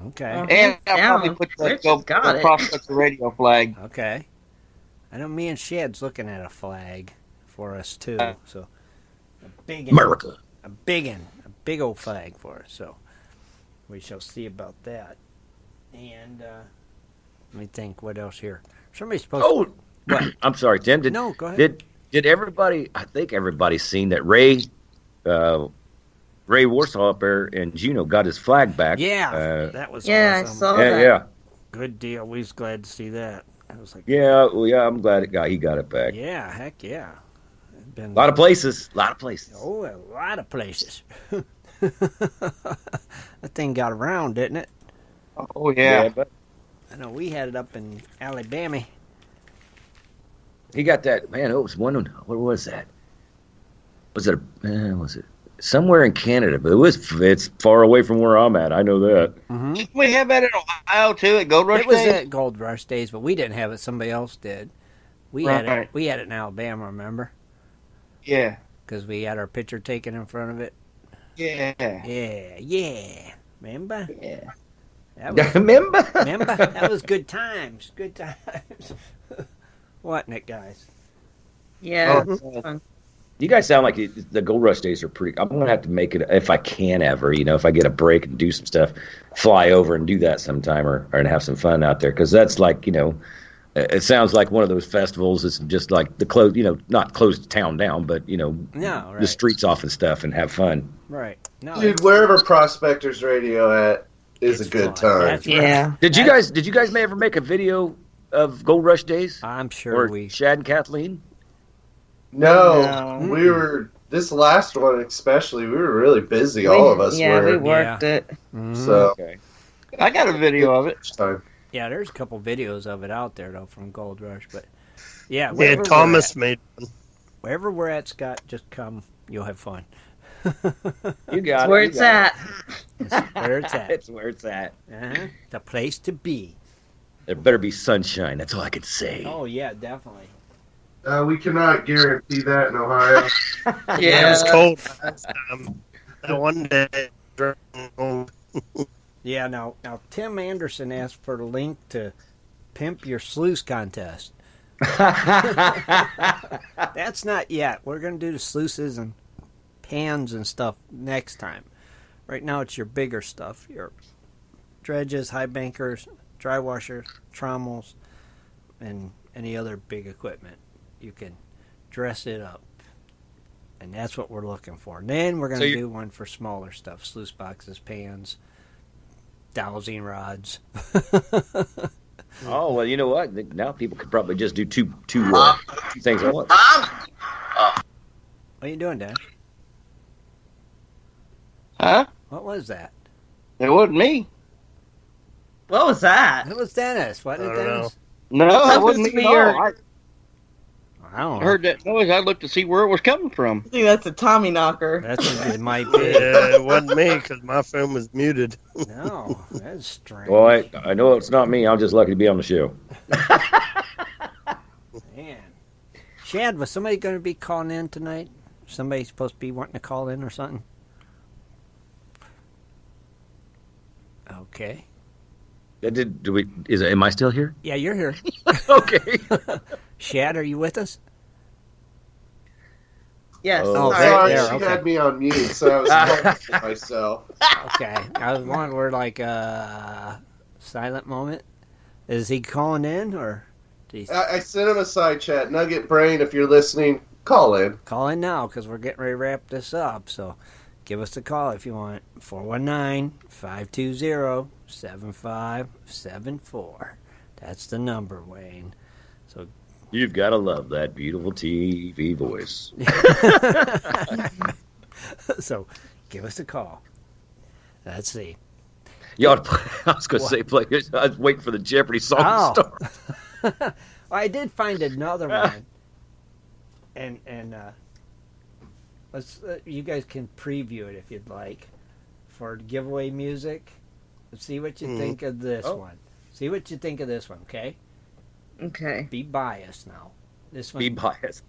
Okay.
And I'll probably put the Prospector radio flag.
Okay. I know me and Shad's looking at a flag for us too. So a big
America.
A big old flag for us. So we shall see about that. And let me think. What else here? Somebody's supposed.
Oh, what? I'm sorry, Tim.
No, go ahead.
Did everybody? I think everybody's seen that Ray Warsaw up there in Juneau got his flag back.
Yeah, that was
awesome.
I
saw that.
Yeah,
good deal. We was glad to see that. I was like,
I'm glad he got it back.
Yeah, heck yeah.
A lot of places.
Oh, a lot of places. That thing got around, didn't it?
Oh yeah.
But
I know we had it up in Alabama.
he got that, man. It was one. What was that? Was it somewhere in Canada? But it's far away from where I'm at. I know that.
Mm-hmm.
We have that in Ohio too at Gold Rush
It was
Days.
at Gold Rush Days, but we didn't have it. Somebody else did. We had it. We had it in Alabama. Remember?
Yeah.
Because we had our picture taken in front of it.
Yeah.
Yeah. Remember?
Yeah.
Remember?
That was good times. Good times. Wasn't it, guys?
Yeah.
You guys sound like the Gold Rush days are pretty. I'm gonna have to make it if I can ever. If I get a break and do some stuff, fly over and do that sometime, or and have some fun out there, because that's like it sounds like one of those festivals. It's just like the close, not close the town down, but the streets off and stuff, and have fun.
Right. No,
dude, wherever Prospectors Radio is a good time.
That's
Yeah.
Did you guys ever make a video of Gold Rush days?
I'm sure
or Shad and Kathleen?
No, we were this last one especially. We were really busy. All of us were.
We worked it.
So
Okay.
I got a video of it.
time.
Yeah, there's a couple videos of it out there though from Gold Rush, but yeah,
Thomas made one.
Wherever we're at, Scott, just come. You'll have fun.
You got
It's where it's at.
It's where it's at.
It's where it's at.
The place to be.
There better be sunshine. That's all I can say.
Oh yeah, definitely.
We cannot guarantee that in Ohio.
It was cold last time. That one day.
Yeah, now Tim Anderson asked for the link to Pimp Your Sluice contest. That's not yet. We're going to do the sluices and pans and stuff next time. Right now it's your bigger stuff. Your dredges, high bankers, dry washers, trommels, and any other big equipment. You can dress it up. And that's what we're looking for. And then we're going to do one for smaller stuff. Sluice boxes, pans, dowsing rods.
Oh, well, you know what? Now people could probably just do two things at once.
What are you doing, Dan?
Huh?
What was that?
It wasn't me.
What was that?
It was Dennis. What did
I don't
Dennis?
No, it wasn't me.
I don't
I
know.
heard that noise. I looked to see where it was coming from.
I think that's a Tommy knocker.
It might be.
Yeah, it wasn't me because my phone was muted.
No, that's strange.
Well, I know it's not me. I'm just lucky to be on the show.
Man. Shad, was somebody going to be calling in tonight? Somebody supposed to be wanting to call in or something? Okay.
Am I still here?
Yeah, you're here.
Okay.
Shad, are you with us?
Yes.
Oh,
Sorry,
there,
she
okay.
had me on mute, so I was talking to myself.
Okay. I was wondering, we're like silent moment. Is he calling in or?
I sent him a side chat. Nugget Brain, if you're listening, call in.
Call in now because we're getting ready to wrap this up. So give us a call if you want. 419-520-7574. That's the number, Wayne. So
You've got to love that beautiful TV voice.
So give us a call. Let's see.
Y'all, I was going to say, play. I was waiting for the Jeopardy song to start.
Well, I did find another one, and let's you guys can preview it if you'd like for giveaway music. Let's see what you think of this one. See what you think of this one, okay?
Okay.
Be biased now. This one.
Be biased.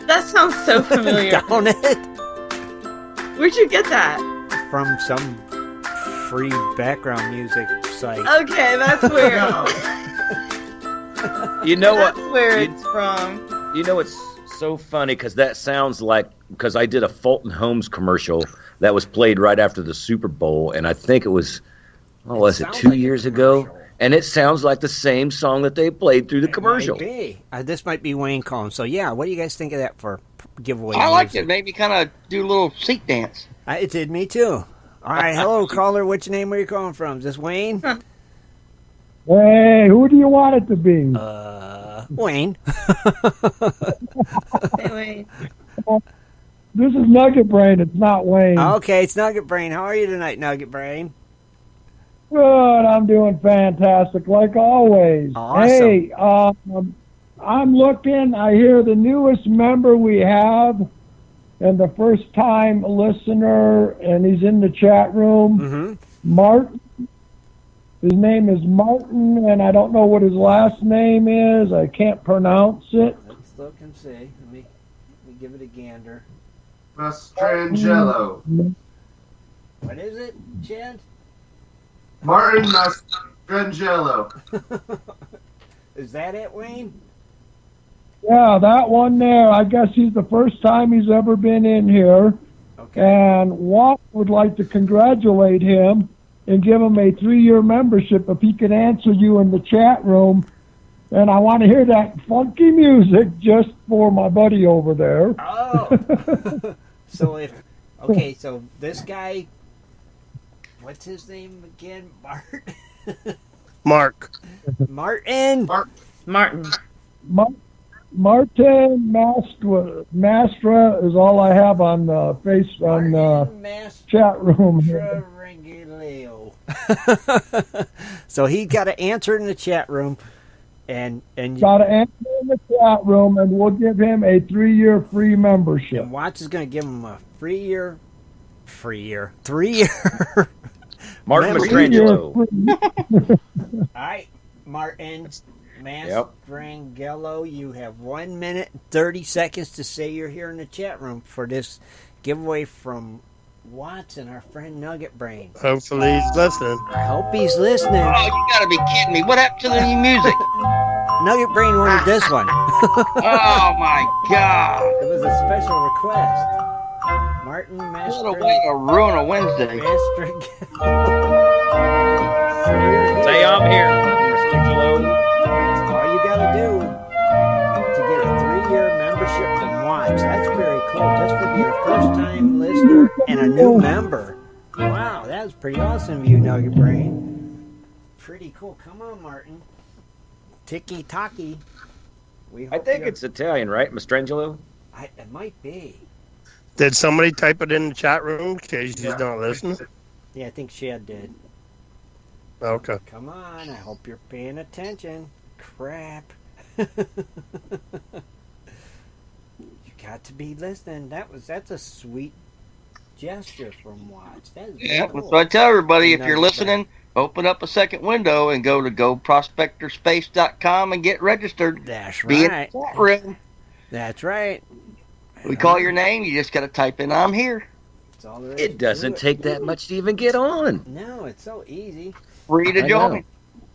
That sounds so familiar.
Don't it?
Where'd you get that?
From some free background music site.
Okay, that's where.
You know
That's
what?
where it's from.
You know it's so funny because that sounds like because I did a Fulton Homes commercial that was played right after the Super Bowl, and I think it was, was it 2 years ago? And it sounds like the same song that they played through the commercial.
Might be. This might be Wayne calling. So yeah, what do you guys think of that for giveaway?
I liked
music?
it. Made me kind of do a little seat dance.
It did me too. All right, hello caller. Which name are you calling from? Is this Wayne?
Hey, who do you want it to be?
Wayne.
Hey, wait.
This is Nugget Brain. It's not Wayne.
Okay, it's Nugget Brain. How are you tonight, Nugget Brain?
Good. I'm doing fantastic, like always.
Awesome.
Hey, I'm looking. I hear the newest member we have, and the first-time listener, and he's in the chat room.
Mm-hmm.
Martin. His name is Martin, and I don't know what his last name is. I can't pronounce it.
Let's look and see. Let me give it a gander.
Mastrangelo.
What is it, Chad?
Martin Mastrangelo.
Is that it, Wayne?
Yeah, that one there. I guess he's the first time he's ever been in here.
Okay.
And Watt would like to congratulate him and give him a 3-year membership if he can answer you in the chat room. And I want to hear that funky music just for my buddy over there.
Oh. So this guy, what's his name again?
Mark.
Martin.
Martin Mastra is all I have on the chat room here.
So he got to answer in the chat room, and
got to answer in the chat room, and we'll give him a 3-year free membership.
And Watts is going to give him a 3-year.
Martin Mastrangelo.
All right, Martin Mastrangelo, you have 1 minute and 30 seconds to say you're here in the chat room for this giveaway from Watts and our friend Nugget Brain.
Hopefully he's listening.
I hope he's listening.
Oh, you gotta be kidding me. What happened to the new music?
Nugget Brain wanted this one.
Oh, my God.
It was a special request. Martin
What a way to ruin a Wednesday.
Say I'm here, Mastrangelo.
All you gotta do to get a 3-year membership from Watts. That's very cool. Just to be a first-time listener and a new member. Wow, that was pretty awesome of you, Nugget Brain. Pretty cool. Come on, Martin. Tiki-taki.
I think it's Italian, right? Mastrangelo?
It might be.
Did somebody type it in the chat room in case he's not listening?
Yeah, I think Shad did.
Okay.
Come on, I hope you're paying attention. Crap. You got to be listening. That's a sweet gesture from Watts. That is
Yeah,
cool.
that's what I tell everybody. If you're listening, open up a second window and go to goprospectorspace.com and get registered.
That's
Be in
right.
the chat room.
That's right.
We call your name. You just got to type in, I'm here.
That's all there is
It doesn't take that much to even get on.
No, it's so easy.
Free to
I
join.
know.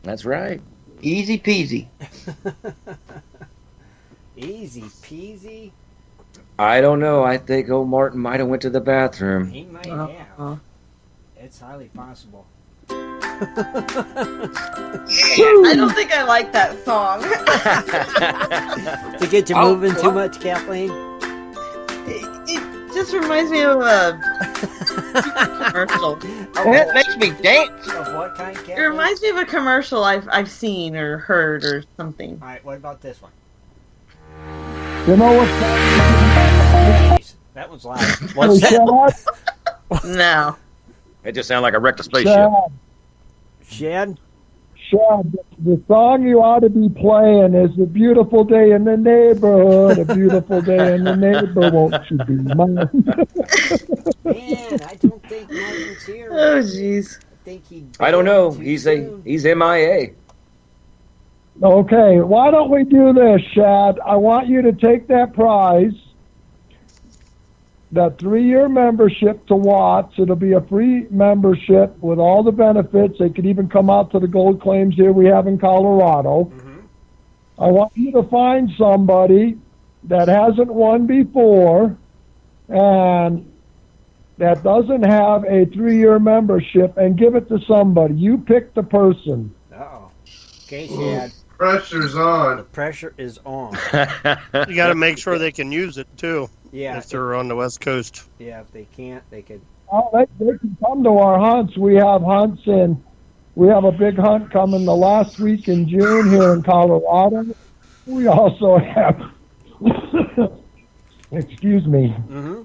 That's right.
Easy peasy.
Easy peasy.
I don't know. I think old Martin might have went to the bathroom.
He might have. It's highly possible.
I don't think I like that song.
To get you moving too much, Kathleen?
It just reminds me of a commercial.
It makes me dance.
Of what kind, Kathleen?
It reminds me of a commercial I've seen or heard or something.
All right, what about this one?
You know what's
Jeez, that one's loud. What's that?
No.
It just sounded like a wrecked spaceship.
Shad?
Shad, the song you ought to be playing is "A Beautiful Day in the Neighborhood, a Beautiful Day in the Neighborhood, won't you be mine?"
Man, I don't think Martin's here.
Oh, jeez.
I don't know. He's MIA.
Okay, why don't we do this, Shad? I want you to take that prize, that 3-year membership to Watts. It'll be a free membership with all the benefits. They could even come out to the gold claims here we have in Colorado. Mm-hmm. I want you to find somebody that hasn't won before and that doesn't have a 3-year membership and give it to somebody. You pick the person.
Uh-oh. Okay, Shad.
Pressure's on.
The pressure is on.
You got to make sure they can use it, too.
Yeah.
If they're on the West Coast.
Yeah, if they can't, they could.
Oh, they can come to our hunts. We have hunts and we have a big hunt coming the last week in June here in Colorado. We also have, excuse me,
Mm-hmm.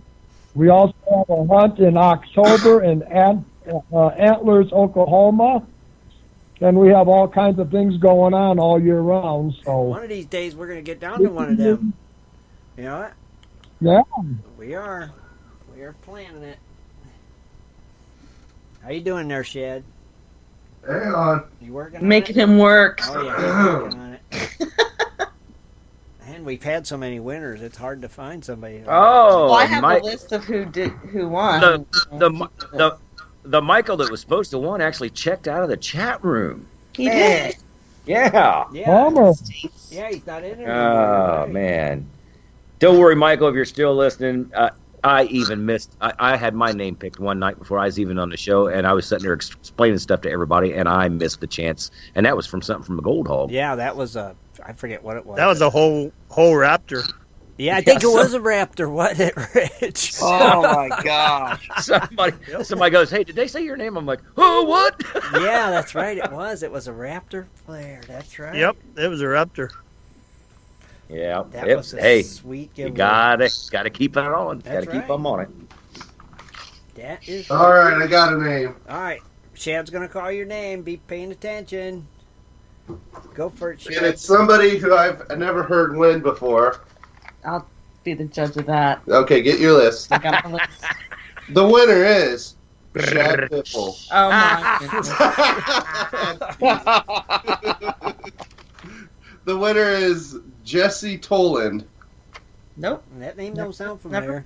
we also have a hunt in October in Antlers, Oklahoma. And we have all kinds of things going on all year round. So
one of these days we're going to get down to one of them. You know what?
Yeah.
We are planning it. How you doing there, Shad?
Hang on.
You working on
Making
it?
him work.
Oh, yeah, he's working on it. And we've had so many winners, it's hard to find somebody.
Oh,
Well, I have a list of who won.
the Michael that was supposed to win actually checked out of the chat room.
He did.
Yeah.
Bummer.
Yeah, he's not in there.
Oh,
right.
man. Don't worry, Michael, if you're still listening. I even missed. I had my name picked one night before I was even on the show, and I was sitting there explaining stuff to everybody, and I missed the chance. And that was from something from the Gold Hog.
Yeah, that was I forget what it was.
That was a whole raptor.
Yeah, I think it was a raptor, wasn't it, Rich?
Oh my gosh!
Somebody goes, "Hey, did they say your name?" I'm like, "Oh, what?"
Yeah, that's right. It was a raptor flare. That's right.
Yep, it was a raptor.
Yeah,
That was a sweet giveaway.
You gotta keep it on.
That's
Gotta keep
right.
them on it.
That is
All right, I got a name.
All right, Shad's gonna call your name. Be paying attention. Go for it, Shad.
And it's somebody who I've never heard win before.
I'll be the judge of that.
Okay, get your list.
I got my list.
The winner is Shad Biffle.
Oh my goodness.
The winner is Jesse Toland.
Nope.
That name don't sound familiar.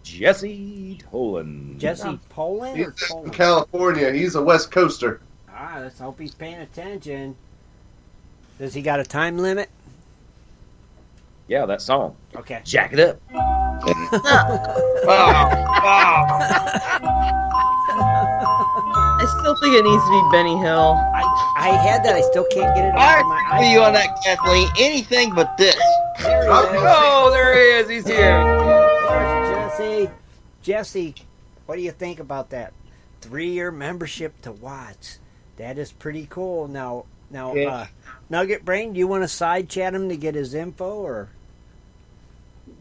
Jesse Toland.
Jesse Poland or
He's in
Toland?
California. He's a West Coaster.
Let's hope he's paying attention. Does he got a time limit?
Yeah, that song.
Okay.
Jack it up.
I still think it needs to be Benny Hill.
I had that. I still can't get it
I
off my
agree with you on that, Kathleen. Anything but this.
There he is.
Oh, there he is. He's here.
There's Jesse. Jesse, what do you think about that? 3-year membership to Watts. That is pretty cool. Now, Nugget Brain, do you want to side chat him to get his info, or?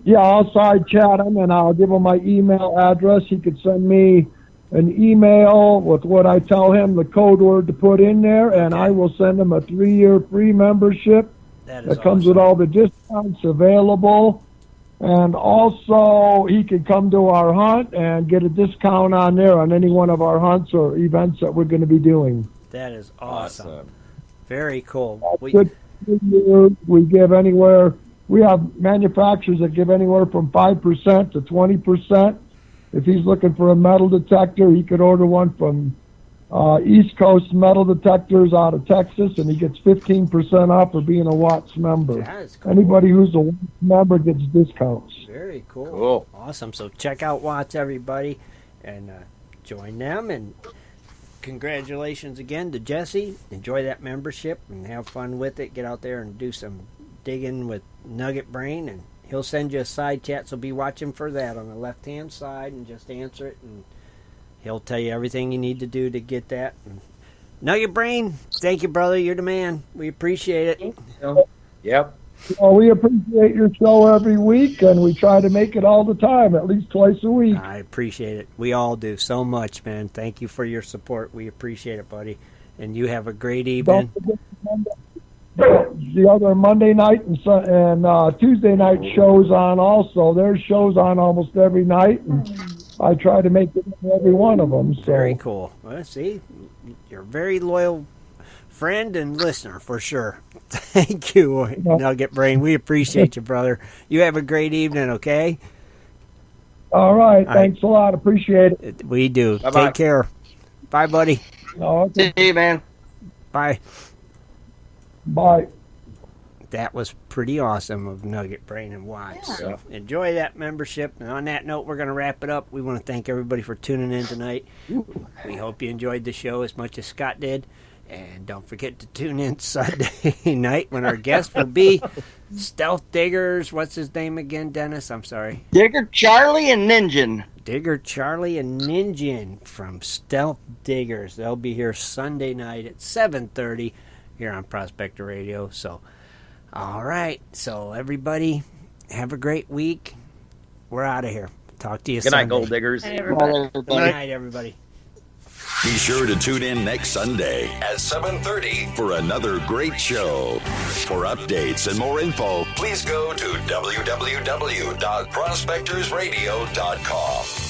Yeah, I'll side chat him and I'll give him my email address. He could send me an email with what I tell him, the code word to put in there, and I will send him a 3-year free membership
That
comes with all the discounts available. And also, he could come to our hunt and get a discount on there on any one of our hunts or events that we're going to be doing.
That is awesome. Very cool.
We give anywhere. We have manufacturers that give anywhere from 5% to 20%. If he's looking for a metal detector, he could order one from East Coast Metal Detectors out of Texas, and he gets 15% off for being a Watts member.
That is cool.
Anybody who's a Watts member gets discounts.
Very cool.
Cool.
Awesome. So check out Watts, everybody, and join them. And congratulations again to Jesse. Enjoy that membership and have fun with it. Get out there and do some digging with Nugget Brain, and he'll send you a side chat, so be watching for that on the left-hand side and just answer it, and he'll tell you everything you need to do to get that. And Nugget Brain, thank you, brother. You're the man. We appreciate it.
Yep.
Well, we appreciate your show every week, and we try to make it all the time, at least twice a week.
I appreciate it. We all do so much, man. Thank you for your support. We appreciate it, buddy. And you have a great evening.
Don't forget the other Monday night and Tuesday night shows on also. There's shows on almost every night, and I try to make it in every one of them. So.
Very cool. Well, see, you're a very loyal friend and listener for sure. Thank you, Nugget Brain. We appreciate you, brother. You have a great evening, okay?
All right. Thanks a lot. Appreciate it.
We do.
Bye-bye.
Take care. Bye, buddy.
Okay.
See you, man.
Bye.
Bye.
That was pretty awesome of Nugget Brain and Watts. Yeah. So enjoy that membership. And on that note, we're going to wrap it up. We want to thank everybody for tuning in tonight. We hope you enjoyed the show as much as Scott did. And don't forget to tune in Sunday night when our guest will be Stealth Diggers. What's his name again, Dennis? I'm sorry.
Digger Charlie and Ninjin.
Digger Charlie and Ninjin from Stealth Diggers. They'll be here Sunday night at 7:30 here on Prospector Radio. So, all right. So, everybody, have a great week. We're out of here. Talk to you Sunday.
Good night, Gold Diggers.
Good night, everybody.
Be sure to tune in next Sunday at 7:30 for another great show. For updates and more info, please go to www.prospectorsradio.com.